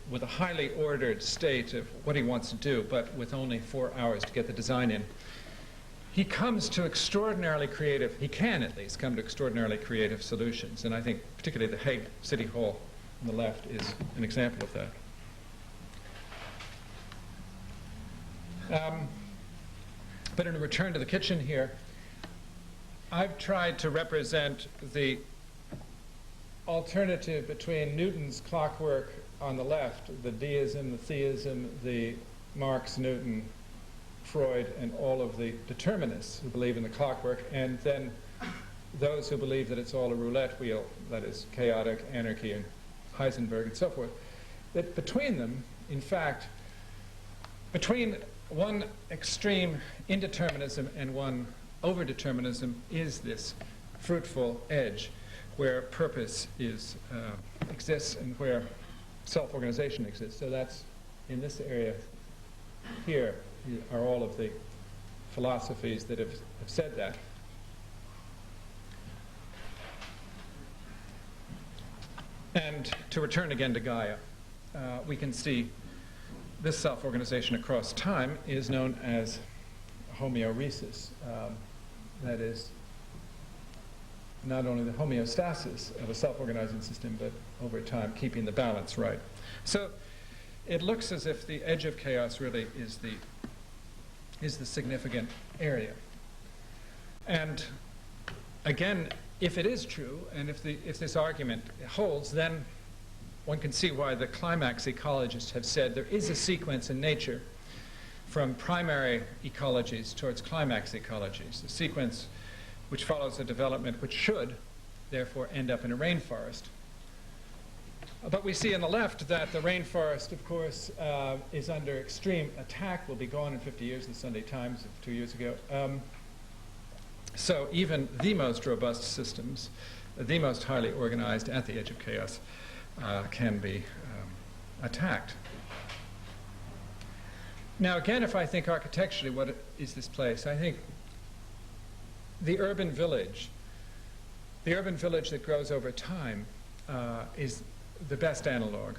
with a highly ordered state of what he wants to do, but with only 4 hours to get the design in. He comes to extraordinarily creative, he can at least come to extraordinarily creative solutions, and I think particularly the Hague City Hall on the left is an example of that. But in a return to the kitchen here, I've tried to represent the alternative between Newton's clockwork on the left, the deism, the theism, the Marx, Newton, Freud, and all of the determinists who believe in the clockwork, and then those who believe that it's all a roulette wheel, that is chaotic, anarchy, and Heisenberg, and so forth. That between them, in fact, between one extreme indeterminism and one overdeterminism is this fruitful edge where purpose exists and where self-organization exists. So that's, in this area here, are all of the philosophies that have said that. And to return again to Gaia, we can see this self-organization across time is known as homeoresis. That is, not only the homeostasis of a self-organizing system, but over time keeping the balance right. So it looks as if the edge of chaos really is the significant area. And again, if it is true, and if this argument holds, then one can see why the climax ecologists have said there is a sequence in nature from primary ecologies towards climax ecologies, a sequence which follows a development which should, therefore, end up in a rainforest. But we see on the left that the rainforest, of course, is under extreme attack, will be gone in 50 years, the Sunday Times of 2 years ago. So even the most robust systems, the most highly organized at the edge of chaos, can be attacked. Now again, if I think architecturally, what is this place? I think the urban village that grows over time is the best analog.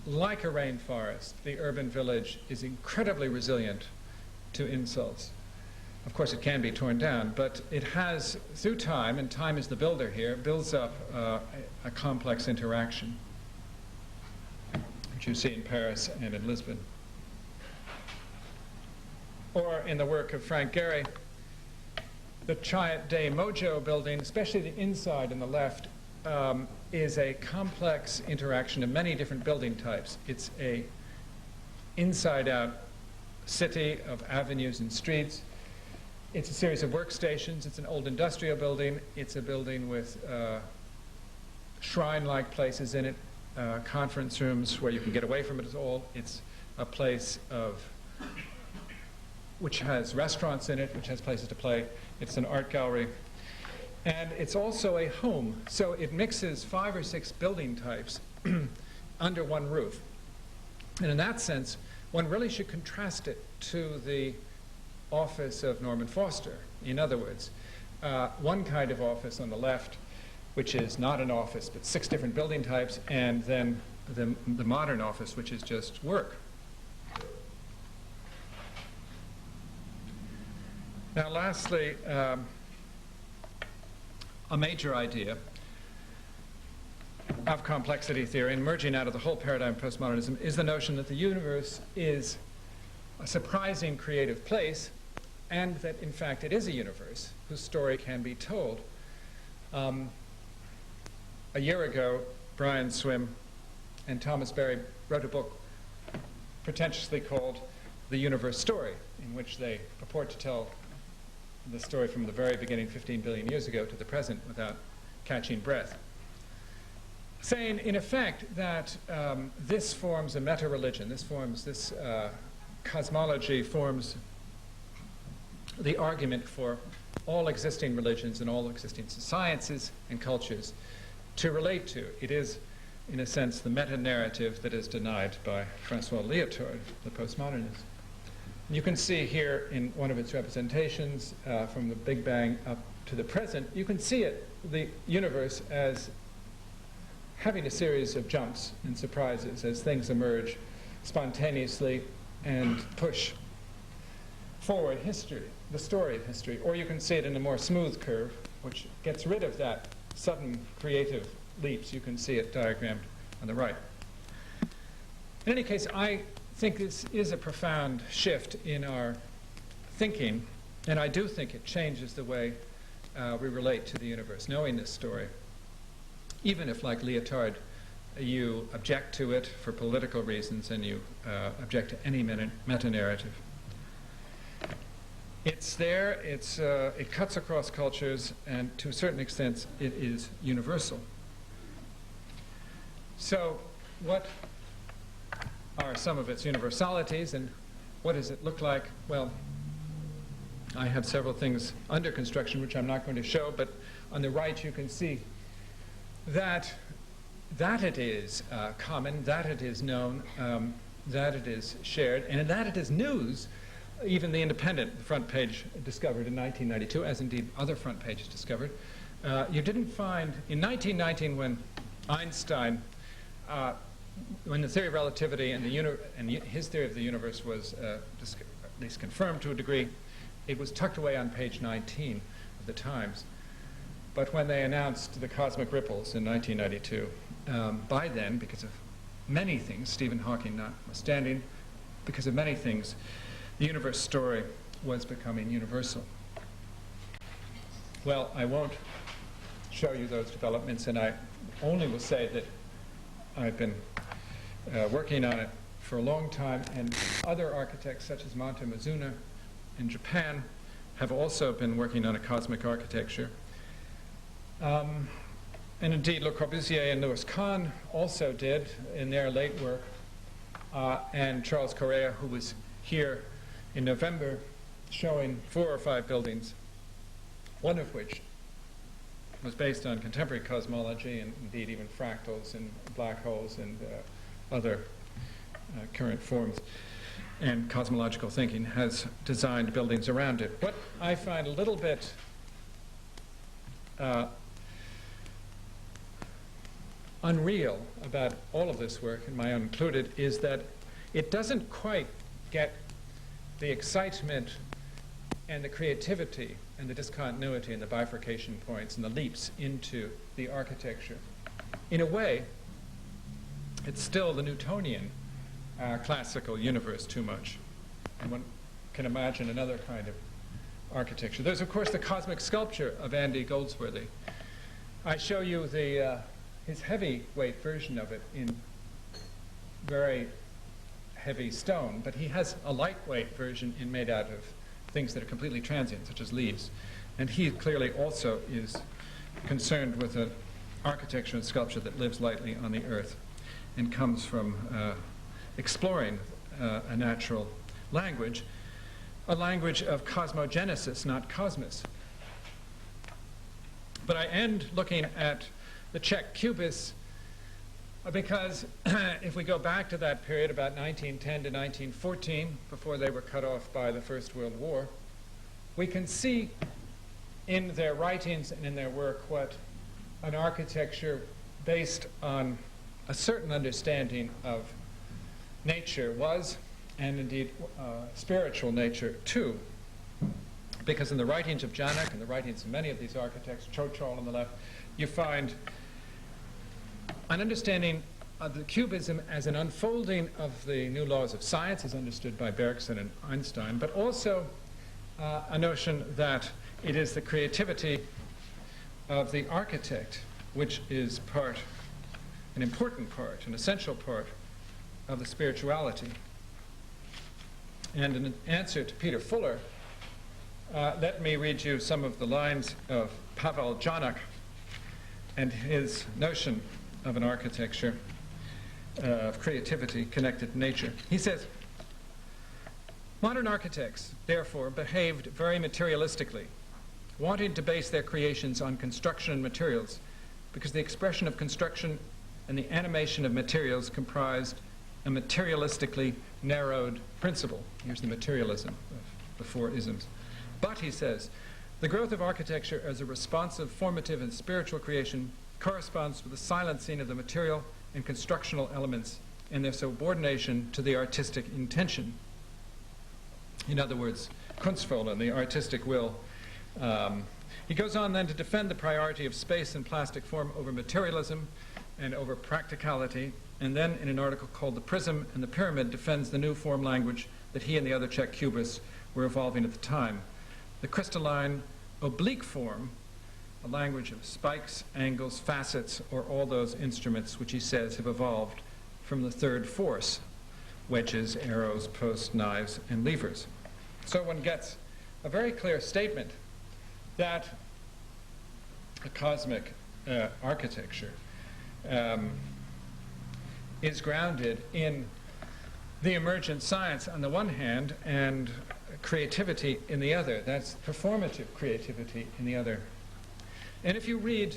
Like a rainforest, the urban village is incredibly resilient to insults. Of course, it can be torn down, but it has, through time, and time is the builder here, builds up a complex interaction, which you see in Paris and in Lisbon. Or in the work of Frank Gehry, the Chiat Day Mojo building, especially the inside on the left, is a complex interaction of many different building types. It's a inside-out city of avenues and streets. It's a series of workstations. It's an old industrial building. It's a building with shrine-like places in it, conference rooms where you can get away from it at all. It's a place which has restaurants in it, which has places to play. It's an art gallery. And it's also a home. So it mixes 5 or 6 building types under one roof. And in that sense, one really should contrast it to the office of Norman Foster. In other words, one kind of office on the left, which is not an office, but 6 different building types, and then the modern office, which is just work. Now, lastly, a major idea of complexity theory, and emerging out of the whole paradigm of postmodernism, is the notion that the universe is a surprising creative place, and that, in fact, it is a universe whose story can be told. A year ago, Brian Swim and Thomas Berry wrote a book pretentiously called The Universe Story, in which they purport to tell the story from the very beginning, 15 billion years ago, to the present without catching breath, saying, in effect, that this forms a meta-religion. This cosmology forms the argument for all existing religions and all existing sciences and cultures to relate to. It is, in a sense, the meta-narrative that is denied by Francois Lyotard, the postmodernist. You can see here in one of its representations, from the Big Bang up to the present, you can see it, the universe, as having a series of jumps and surprises as things emerge spontaneously and push forward history, the story of history. Or you can see it in a more smooth curve, which gets rid of that sudden creative leaps. You can see it diagrammed on the right. In any case, I think this is a profound shift in our thinking, and I do think it changes the way we relate to the universe, knowing this story. Even if, like Lyotard, you object to it for political reasons and you object to any meta-narrative. It's there, it cuts across cultures, and to a certain extent it is universal. So what are some of its universalities, and what does it look like? Well, I have several things under construction which I'm not going to show, but on the right you can see that it is common, that it is known, that it is shared, and that it is news. Even the Independent front page discovered in 1992, as indeed other front pages discovered. You didn't find, in 1919, when Einstein, when the theory of relativity and his theory of the universe was at least confirmed to a degree, it was tucked away on page 19 of the Times. But when they announced the cosmic ripples in 1992, by then, because of many things, Stephen Hawking notwithstanding, because of many things, the universe story was becoming universal. Well, I won't show you those developments, and I only will say that I've been working on it for a long time, and other architects such as Monta Mizuno in Japan have also been working on a cosmic architecture. And indeed, Le Corbusier and Louis Kahn also did in their late work, and Charles Correa, who was here in November showing 4 or 5 buildings, one of which was based on contemporary cosmology and indeed even fractals and black holes and other current forms and cosmological thinking, has designed buildings around it. What I find a little bit unreal about all of this work, and my own included, is that it doesn't quite get the excitement and the creativity and the discontinuity and the bifurcation points and the leaps into the architecture. In a way, it's still the Newtonian classical universe too much. And one can imagine another kind of architecture. There's, of course, the cosmic sculpture of Andy Goldsworthy. I show you his heavyweight version of it in very heavy stone, but he has a lightweight version made out of things that are completely transient, such as leaves. And he clearly also is concerned with an architecture and sculpture that lives lightly on the earth and comes from exploring a natural language, a language of cosmogenesis, not cosmos. But I end looking at the Czech cubists because if we go back to that period, about 1910 to 1914, before they were cut off by the First World War, we can see in their writings and in their work what an architecture based on a certain understanding of nature was, and indeed spiritual nature too. Because in the writings of Janak and the writings of many of these architects, Chocol on the left, you find an understanding of the cubism as an unfolding of the new laws of science as understood by Bergson and Einstein, but also a notion that it is the creativity of the architect which is an important part, an essential part of the spirituality. And in answer to Peter Fuller, let me read you some of the lines of Pavel Janak and his notion of an architecture of creativity connected to nature. He says, modern architects, therefore, behaved very materialistically, wanting to base their creations on construction and materials, because the expression of construction and the animation of materials comprised a materialistically narrowed principle. Here's the materialism of the 4 isms. But, he says, the growth of architecture as a responsive, formative, and spiritual creation corresponds with the silencing of the material and constructional elements and their subordination to the artistic intention. In other words, Kunstwille, the artistic will. He goes on then to defend the priority of space and plastic form over materialism and over practicality, and then in an article called The Prism and the Pyramid defends the new form language that he and the other Czech cubists were evolving at the time. The crystalline oblique form, a language of spikes, angles, facets, or all those instruments which he says have evolved from the third force, wedges, arrows, posts, knives, and levers. So one gets a very clear statement that a cosmic architecture is grounded in the emergent science on the one hand and creativity in the other. That's performative creativity in the other. And if you read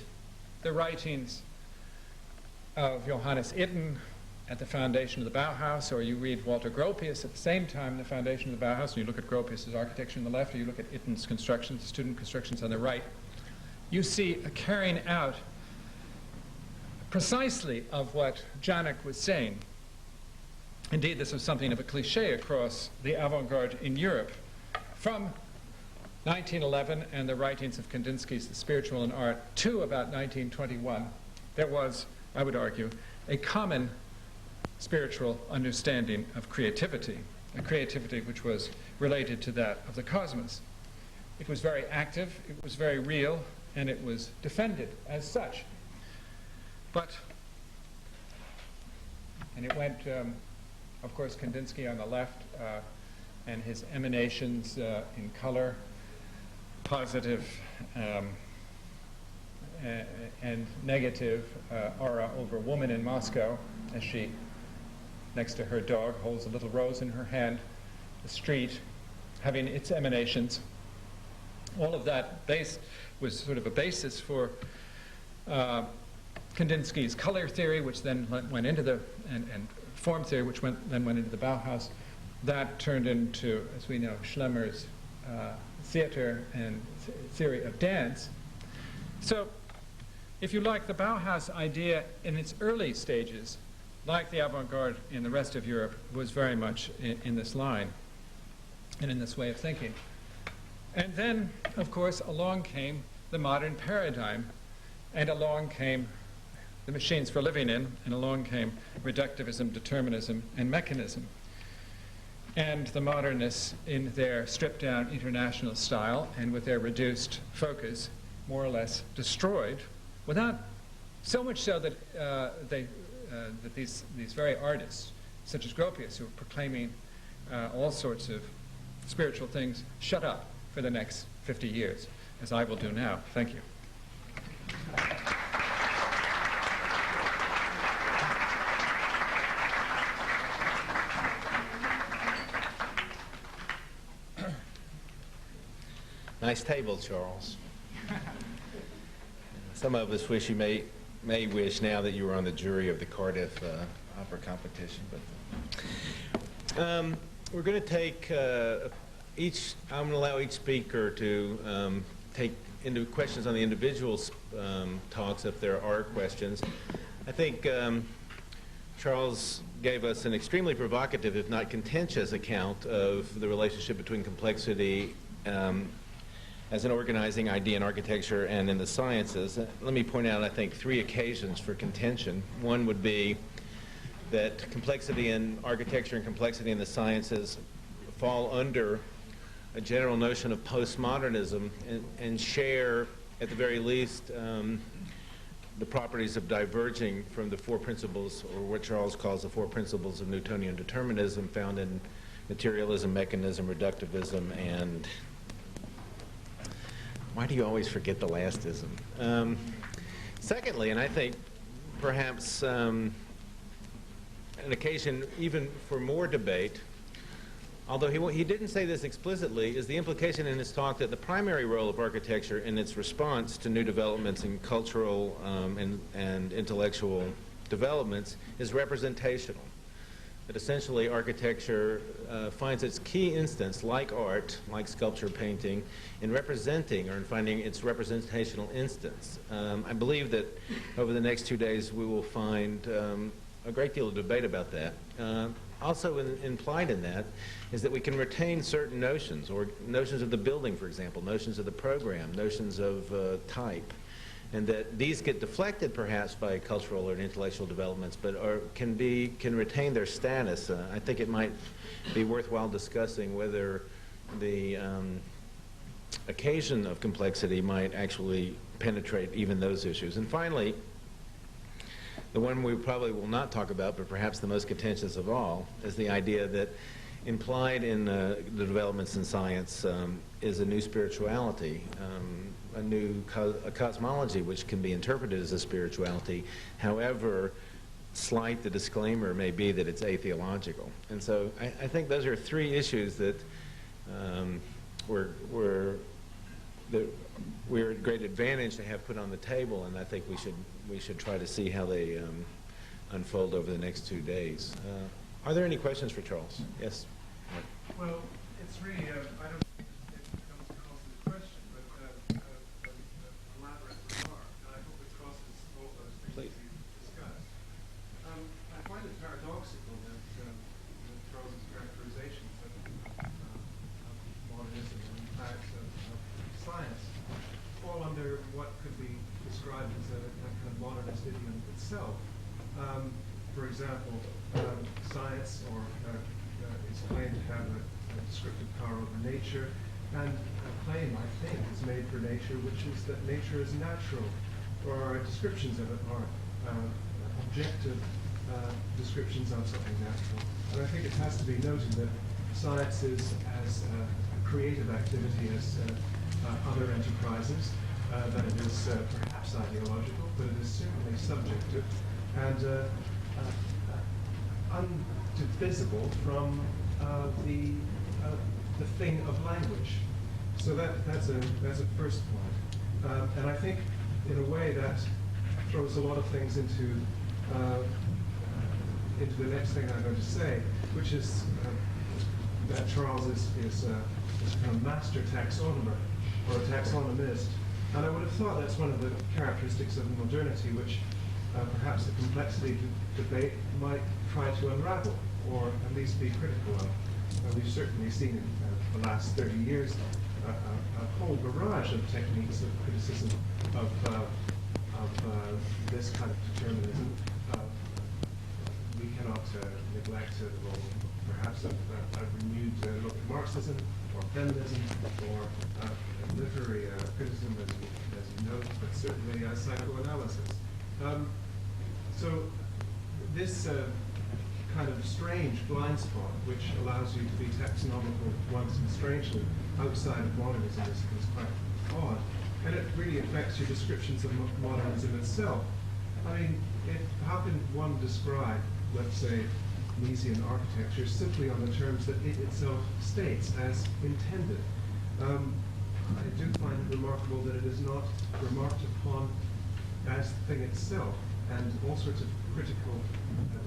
the writings of Johannes Itten at the foundation of the Bauhaus, or you read Walter Gropius at the same time, the foundation of the Bauhaus, and you look at Gropius's architecture on the left, or you look at Itten's constructions, student constructions on the right, you see a carrying out precisely of what Janak was saying. Indeed, this was something of a cliche across the avant-garde in Europe. From 1911 and the writings of Kandinsky's The Spiritual in Art to about 1921, there was, I would argue, a common spiritual understanding of creativity, a creativity which was related to that of the cosmos. It was very active, it was very real, and it was defended as such. And it went, of course, Kandinsky on the left, and his emanations in color, positive and negative, aura over woman in Moscow, as she, next to her dog, holds a little rose in her hand, the street having its emanations. All of that was sort of a basis for Kandinsky's color theory, which then went into the, and form theory, which then went into the Bauhaus. That turned into, as we know, Schlemmer's theater and theory of dance. So, if you like, the Bauhaus idea in its early stages, like the avant-garde in the rest of Europe, was very much in this line and in this way of thinking. And then, of course, along came the modern paradigm, and along came the machines for living in, and along came reductivism, determinism, and mechanism. And the modernists, in their stripped-down international style and with their reduced focus, more or less destroyed, without so much so that that these very artists, such as Gropius, who were proclaiming all sorts of spiritual things, shut up for the next 50 years, as I will do now. Thank you. Nice table, Charles. Some of us wish you may wish now that you were on the jury of the Cardiff opera competition. But we're going to take I'm going to allow each speaker to take into questions on the individual talks if there are questions. I think Charles gave us an extremely provocative, if not contentious, account of the relationship between complexity as an organizing idea in architecture and in the sciences. Let me point out, I think, 3 occasions for contention. One would be that complexity in architecture and complexity in the sciences fall under a general notion of postmodernism and share, at the very least, the properties of diverging from the 4 principles, or what Charles calls the 4 principles of Newtonian determinism, found in materialism, mechanism, reductivism, and why do you always forget the last ism? Secondly, and I think perhaps an occasion even for more debate, although he didn't say this explicitly, is the implication in his talk that the primary role of architecture in its response to new developments in cultural and intellectual developments is representational. That essentially architecture finds its key instance, like art, like sculpture, painting, in representing or in finding its representational instance. I believe that over the next 2 days we will find a great deal of debate about that. Also implied in that is that we can retain certain notions, or notions of the building, for example, notions of the program, notions of type, and that these get deflected perhaps by cultural or intellectual developments, but can retain their status. I think it might be worthwhile discussing whether the occasion of complexity might actually penetrate even those issues. And finally, the one we probably will not talk about, but perhaps the most contentious of all, is the idea that implied in the developments in science is a new spirituality, a cosmology which can be interpreted as a spirituality, however slight the disclaimer may be that it's atheological. And so I think those are 3 issues that we're at great advantage to have put on the table, and I think we should try to see how they unfold over the next 2 days. Are there any questions for Charles? Yes? Well, it's really, I don't think it comes across as a question, but a elaborate remark, and I hope it crosses all those things you've discussed. I find it paradoxical that Charles's characterizations of modernism and in fact of science fall under what could be described as a kind of modernist idiom itself. for example, science is claimed to have a descriptive power over nature, and a claim, I think, is made for nature, which is that nature is natural, or descriptions of it are objective descriptions of something natural. And I think it has to be noted that science is as a creative activity as other enterprises, that it is perhaps ideological, but it is certainly subjective and undivisible from the thing of language. So that's a first point. And I think, in a way, that throws a lot of things into the next thing I'm going to say, which is that Charles is a kind of master taxonomer, or a taxonomist. And I would have thought that's one of the characteristics of modernity, which perhaps the complexity debate might try to unravel, or at least be critical of. We've certainly seen in the last 30 years a whole barrage of techniques of criticism of this kind of determinism. We cannot neglect perhaps a renewed look at Marxism, or feminism, or literary criticism, as you know, but certainly psychoanalysis. So this kind of strange blind spot, which allows you to be taxonomical once and strangely outside of modernism, is quite odd. And it really affects your descriptions of modernism itself. I mean, how can one describe, let's say, Miesian architecture simply on the terms that it itself states as intended? I do find it remarkable that it is not remarked upon as the thing itself, and all sorts of critical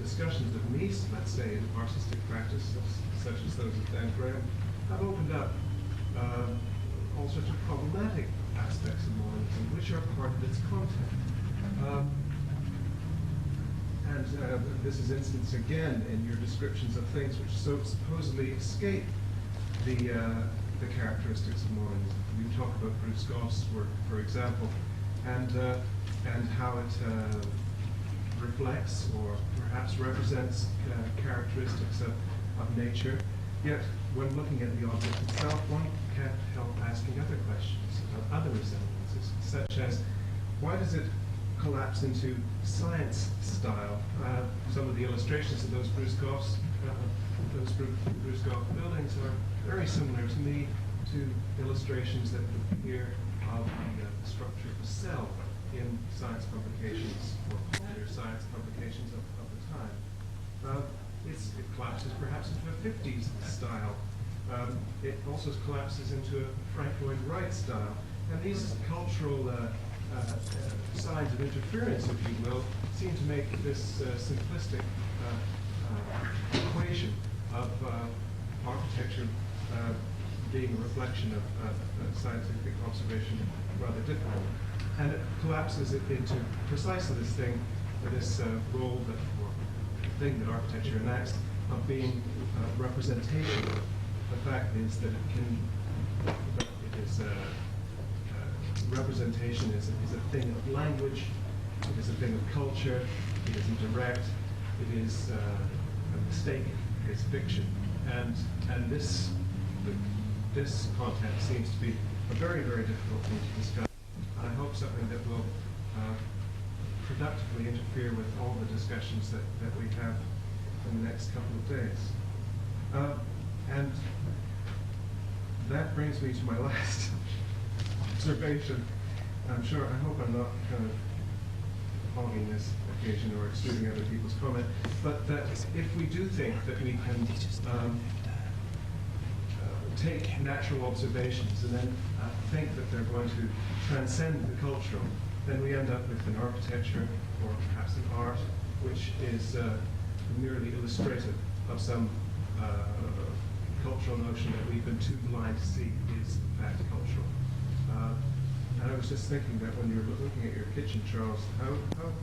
discussions of Mies, let's say, in artistic practice, such as those of Dan Graham, have opened up all sorts of problematic aspects of modernism, which are part of its content. And this is instance again in your descriptions of things which so supposedly escape the characteristics of modernism. You talk about Bruce Gough's work, for example, and how it reflects or perhaps represents characteristics of nature. Yet, when looking at the object itself, one can't help asking other questions about other resemblances, such as, why does it collapse into science style? Some of the illustrations of those Bruce Gough buildings are very similar to me to illustrations that appear of the structure of the cell in science publications, or popular science publications of the time. It collapses perhaps into a 50s style. It also collapses into a Frank Lloyd Wright style. And these cultural signs of interference, if you will, seem to make this simplistic equation of architecture being a reflection of scientific observation rather difficult. And it collapses it into precisely this thing, this role that, or thing that architecture enacts, of being representational. The fact is that representation is a thing of language, it is a thing of culture, it is indirect, it is a mistake, it's fiction. And this content seems to be a very, very difficult thing to discuss. I hope something that will productively interfere with all the discussions that we have in the next couple of days. And that brings me to my last observation. I hope I'm not kind of hogging this occasion or excluding other people's comment, but that if we do think that we can take natural observations and then think that they're going to transcend the cultural, then we end up with an architecture, or perhaps an art, which is merely illustrative of some cultural notion that we've been too blind to see is in fact cultural. And I was just thinking that when you were looking at your kitchen, Charles,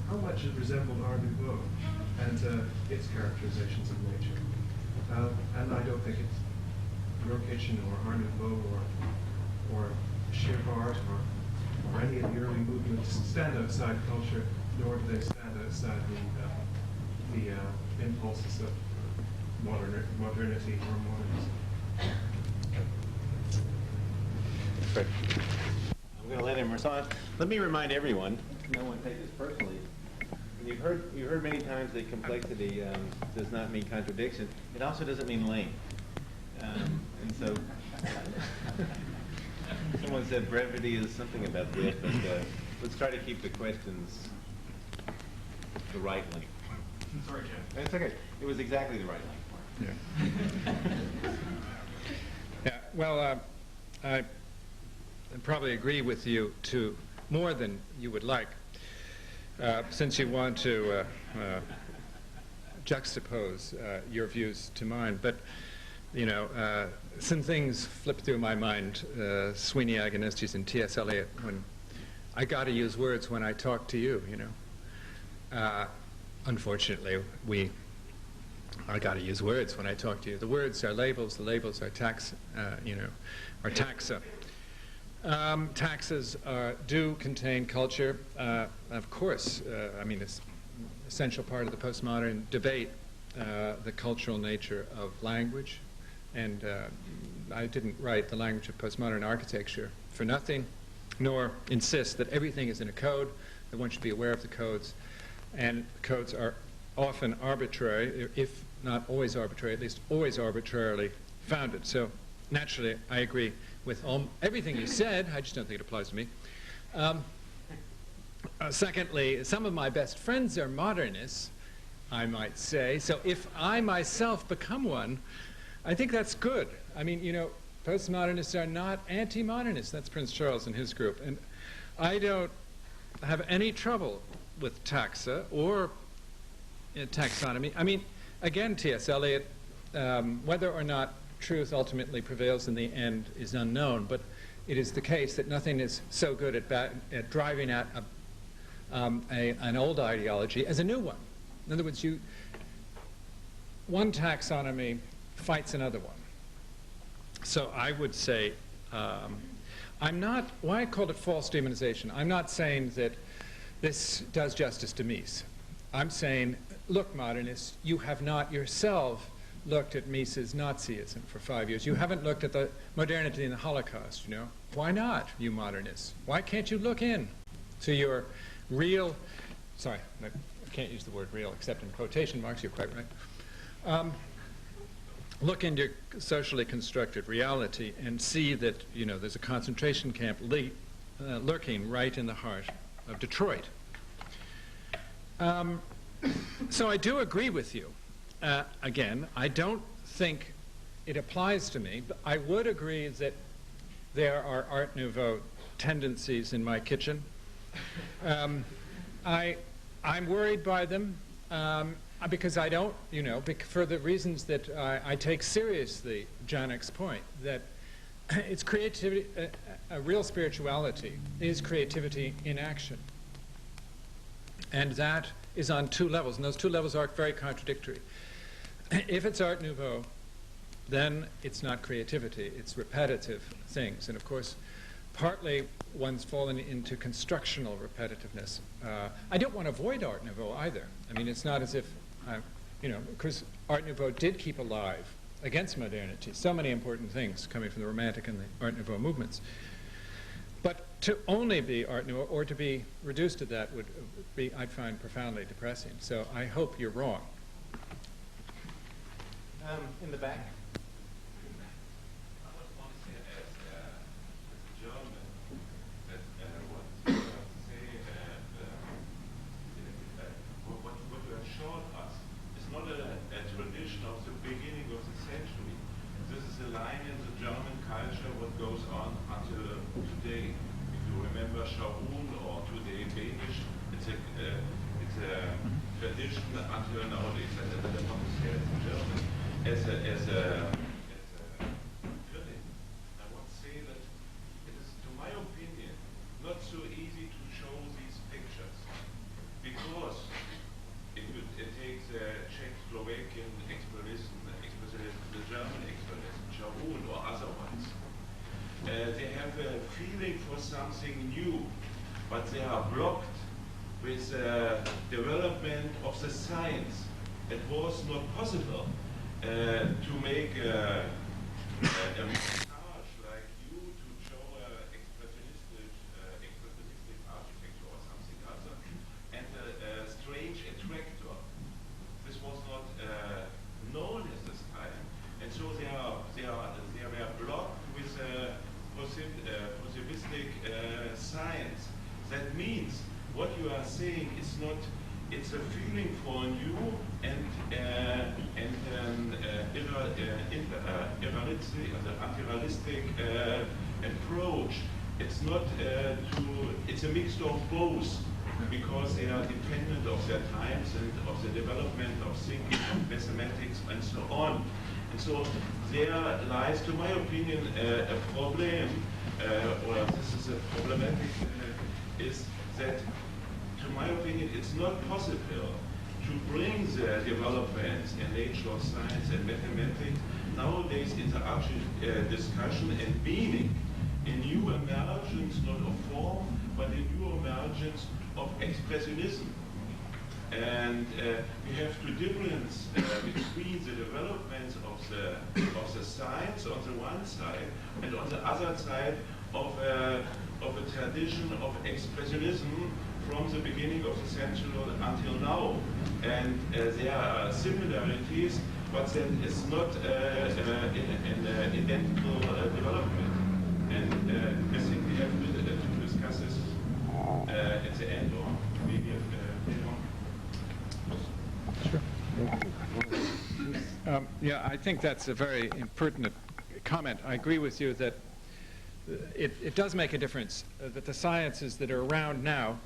how much it resembled Art Nouveau and its characterizations of nature. And I don't think it's your kitchen or Art Nouveau or Sheer Art or any of the early movements stand outside culture, nor do they stand outside the impulses of modernity or modernism. Great. I'm going to let him respond. Let me remind everyone, no one take this personally. You've heard many times that complexity does not mean contradiction. It also doesn't mean lame. And so, someone said brevity is something about this, but let's try to keep the questions the right length. Sorry, Jeff. It's okay. It was exactly the right length. Yeah. Yeah. Well, I probably agree with you to more than you would like, since you want to juxtapose your views to mine. But you know, some things flip through my mind. Sweeney Agonistes and T.S. Eliot, when I got to use words when I talk to you. You know, unfortunately, I got to use words when I talk to you. The words are labels. The labels are taxa. Taxes do contain culture, of course. I mean, it's an essential part of the postmodern debate, the cultural nature of language. And I didn't write the language of postmodern architecture for nothing, nor insist that everything is in a code, that one should be aware of the codes. And codes are often arbitrary, if not always arbitrary, at least always arbitrarily founded. So naturally, I agree with everything you said. I just don't think it applies to me. Secondly, some of my best friends are modernists, I might say. So if I myself become one, I think that's good. I mean, you know, postmodernists are not anti-modernists. That's Prince Charles and his group. And I don't have any trouble with taxa or taxonomy. I mean, again, T.S. Eliot, whether or not truth ultimately prevails in the end is unknown, but it is the case that nothing is so good at driving at an old ideology as a new one. In other words, one taxonomy fights another one. So I would say, why I called it false demonization, I'm not saying that this does justice to Mies. I'm saying, look, modernists, you have not yourself looked at Mies's Nazism for 5 years. You haven't looked at the modernity in the Holocaust, you know. Why not, you modernists? Why can't you look in to your real, sorry, I can't use the word real except in quotation marks, you're quite right. Look into socially constructed reality and see that, you know, there's a concentration camp lurking right in the heart of Detroit. So I do agree with you. Again, I don't think it applies to me, but I would agree that there are Art Nouveau tendencies in my kitchen. I'm worried by them because I don't, you know, for the reasons that I take seriously Jencks' point, that it's creativity, a real spirituality is creativity in action. And that is on two levels, and those two levels are very contradictory. If it's Art Nouveau, then it's not creativity, it's repetitive things. And of course, partly one's fallen into constructional repetitiveness. I don't want to avoid Art Nouveau either. I mean, it's not as if, you know, because Art Nouveau did keep alive against modernity so many important things coming from the Romantic and the Art Nouveau movements. But to only be Art Nouveau or to be reduced to that would be, I'd find, profoundly depressing. So I hope you're wrong. In the back. Tradition until nowadays, as a German, as a critic, I would say that it is, to my opinion, not so easy to show these pictures because it takes a Czechoslovakian expressionism, the German expressionism, Sharon or otherwise. They have a feeling for something new, but they are blocked with development of the science it was not possible to make a montage like you to show expressionistic architecture or something other, and a strange attractor. This was not known at this time, and so they were blocked with positivistic science. That means what you are saying is not. It's a feeling for new and anti-realistic approach. It's not it's a mix of both, because they are dependent of their times and of the development of thinking, of mathematics, and so on. And so there lies, to my opinion, a problem, or this is a problematic, is that, to my opinion, it's not possible to bring the developments in nature of science and mathematics nowadays into discussion and meaning, a new emergence, not of form, but a new emergence of expressionism. And we have to difference between the developments of the science on the one side, and on the other side of a tradition of expressionism from the beginning of the century until now. And there are similarities, but then it's not an identical development. And I think we have to discuss this at the end, or maybe later on. Yeah, I think that's a very impertinent comment. I agree with you that it does make a difference that the sciences that are around now,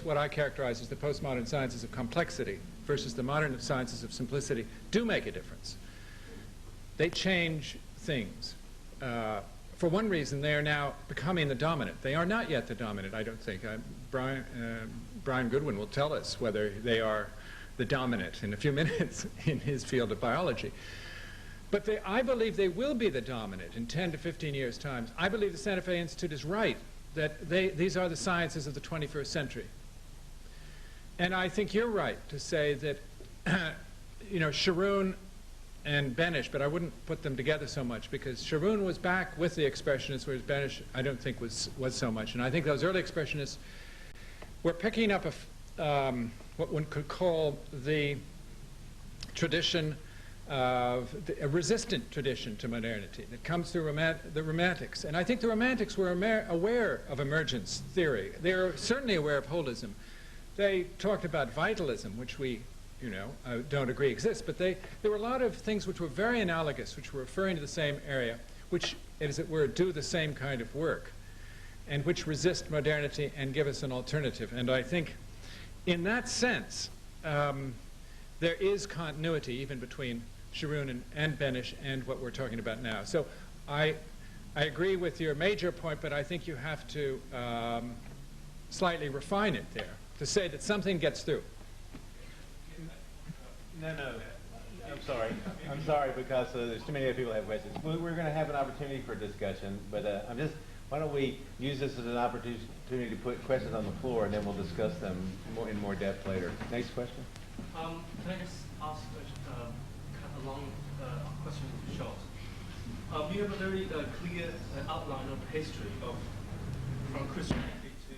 what I characterize as the postmodern sciences of complexity versus the modern sciences of simplicity, do make a difference. They change things. For one reason, they are now becoming the dominant. They are not yet the dominant, I don't think. Brian Goodwin will tell us whether they are the dominant in a few minutes in his field of biology. But I believe they will be the dominant in 10 to 15 years' time. I believe the Santa Fe Institute is right, that these are the sciences of the 21st century. And I think you're right to say that, Sharoon and Benish, but I wouldn't put them together so much, because Sharoon was back with the expressionists, whereas Benish, I don't think, was so much. And I think those early expressionists were picking up what one could call the tradition of a resistant tradition to modernity that comes through the Romantics. And I think the Romantics were aware of emergence theory. They were certainly aware of holism. They talked about vitalism, which we don't agree exists, but there were a lot of things which were very analogous, which were referring to the same area, which, as it were, do the same kind of work, and which resist modernity and give us an alternative. And I think, in that sense, there is continuity even between Sharoon and Benish and what we're talking about now. So I agree with your major point, but I think you have to slightly refine it there to say that something gets through. No. I'm sorry, because there's too many other people who have questions. We're going to have an opportunity for discussion, but why don't we use this as an opportunity to put questions on the floor, and then we'll discuss them in more depth later. Next question. Can I just ask a long question short? You have a very clear outline of history from Christianity to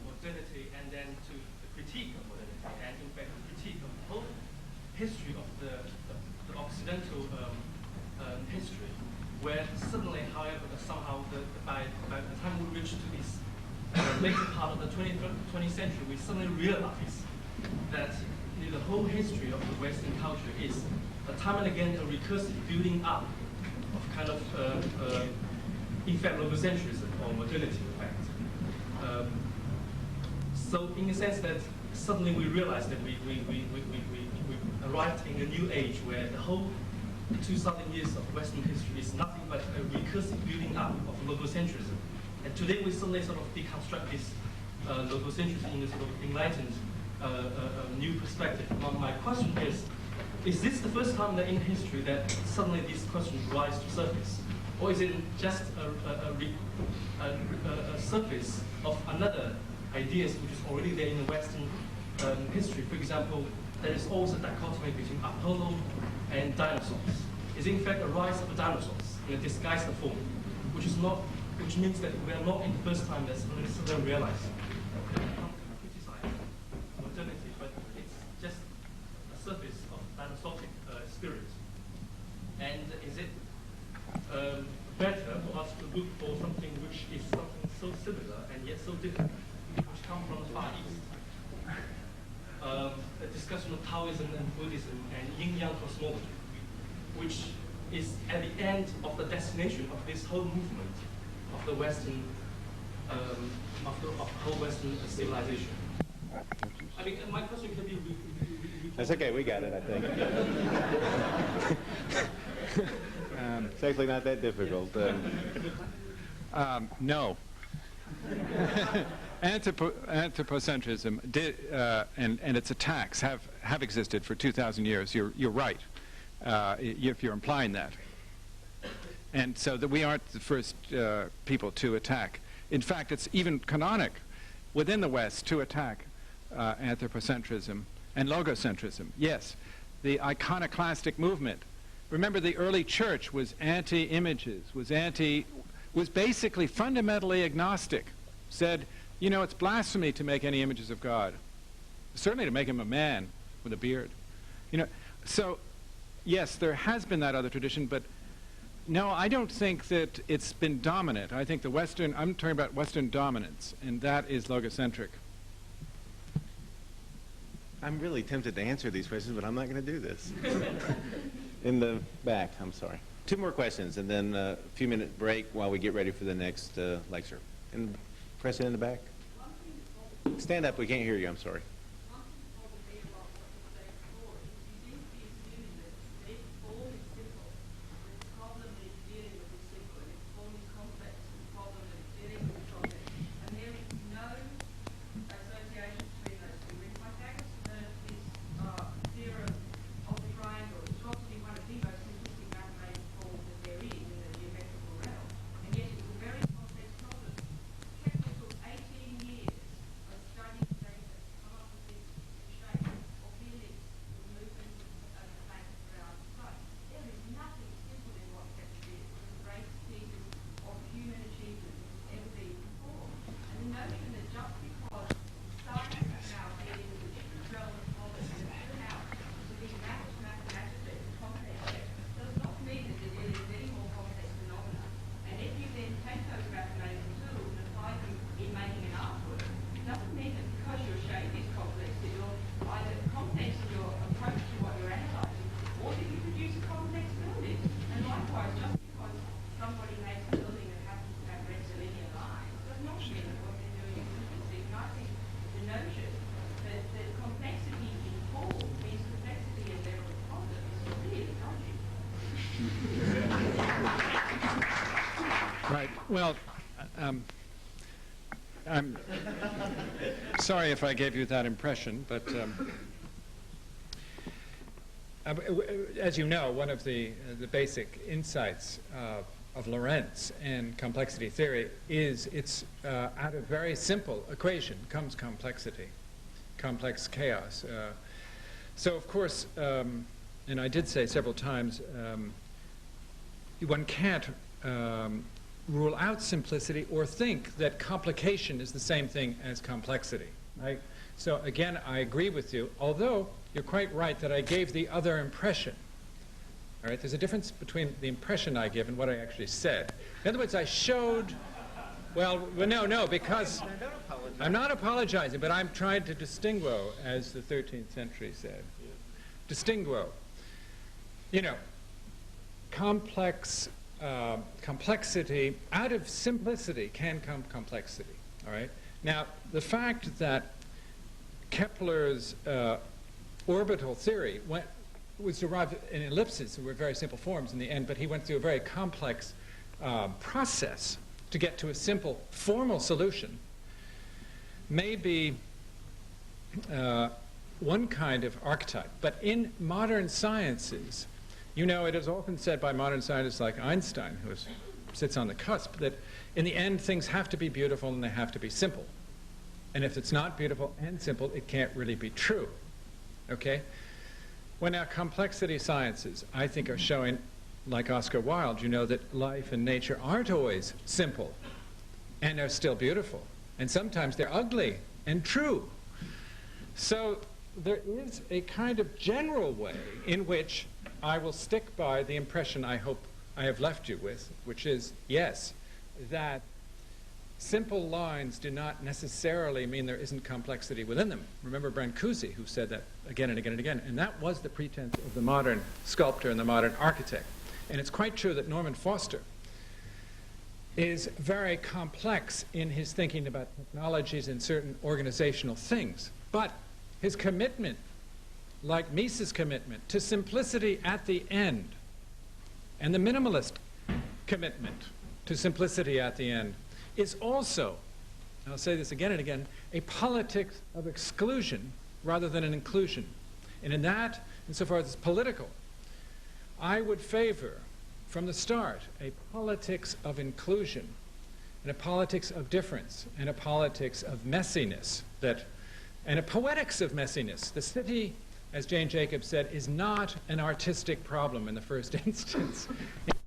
modernity, and then to the critique of modernity, and in fact the critique of the whole history of the Occidental history, where suddenly, however, somehow by the time we reach to this later part of the 20th century, we suddenly realize that the whole history of the Western culture is time and again a recursive building up of kind of, in fact, logocentrism or modernity, in fact. So in a sense that suddenly we realize that we arrived in a new age where the whole 2,000 years of Western history is nothing but a recursive building up of logocentrism. And today we suddenly sort of deconstruct this logocentrism in a sort of enlightened new perspective. My question is this the first time that in history that suddenly these questions rise to surface? Or is it just a surface of another ideas which is already there in the Western history? For example, there is also a dichotomy between Apollo and dinosaurs. Is in fact a rise of the dinosaurs in a disguised form, which means that we are not in the first time that's necessarily realized. We can't criticize modernity, but it's just a surface of dinosauric spirit. And is it better for us to look for something which is something so similar and yet so different, which come from the Far East? A discussion of Taoism and Buddhism and Yin-Yang cosmology, which is at the end of the destination of this whole movement of the Western, of whole Western civilization. I mean, my question can be. That's okay, we got it, I think. It's actually not that difficult. No. Anthropocentrism and its attacks have existed for 2,000 years. You're right, if you're implying that. And so that we aren't the first people to attack. In fact, it's even canonic within the West to attack anthropocentrism and logocentrism. Yes, the iconoclastic movement. Remember, the early church was anti-images, was basically fundamentally agnostic. Said, you know, it's blasphemy to make any images of God. Certainly to make him a man with a beard. You know, so yes, there has been that other tradition, but no, I don't think that it's been dominant. I think I'm talking about Western dominance, and that is logocentric. I'm really tempted to answer these questions, but I'm not going to do this. In the back, I'm sorry. 2 more questions, and then a few-minute break while we get ready for the next lecture. And question in the back. Stand up, we can't hear you, I'm sorry. Right. Well, I'm sorry if I gave you that impression, but as you know, one of the basic insights of Lorentz and complexity theory is it's out of very simple equation comes complexity, complex chaos. So of course, and I did say several times, one can't rule out simplicity or think that complication is the same thing as complexity. Right? So again, I agree with you, although you're quite right that I gave the other impression. All right, there's a difference between the impression I give and what I actually said. In other words, I showed, well, no, because I'm not apologizing, but I'm trying to distinguo, as the 13th century said. Distinguo. You know, complexity, out of simplicity can come complexity, all right? Now, the fact that Kepler's orbital theory was derived in ellipses, that were very simple forms in the end, but he went through a very complex process to get to a simple formal solution, may be one kind of archetype. But in modern sciences, you know, it is often said by modern scientists like Einstein, who sits on the cusp, that in the end things have to be beautiful and they have to be simple. And if it's not beautiful and simple, it can't really be true. okay? When our complexity sciences, I think, are showing, like Oscar Wilde, you know, that life and nature aren't always simple, and are still beautiful, and sometimes they're ugly and true. So there is a kind of general way in which I will stick by the impression I hope I have left you with, which is, yes, that simple lines do not necessarily mean there isn't complexity within them. Remember Brancusi, who said that again and again and again, and that was the pretense of the modern sculptor and the modern architect. And it's quite true that Norman Foster is very complex in his thinking about technologies and certain organizational things. But his commitment, like Mies's commitment, to simplicity at the end, and the minimalist commitment to simplicity at the end, is also, and I'll say this again and again, a politics of exclusion rather than an inclusion. And in that, insofar as it's political, I would favor, from the start, a politics of inclusion, and a politics of difference, and a politics of messiness, and a poetics of messiness. The city, as Jane Jacobs said, is not an artistic problem in the first instance. It's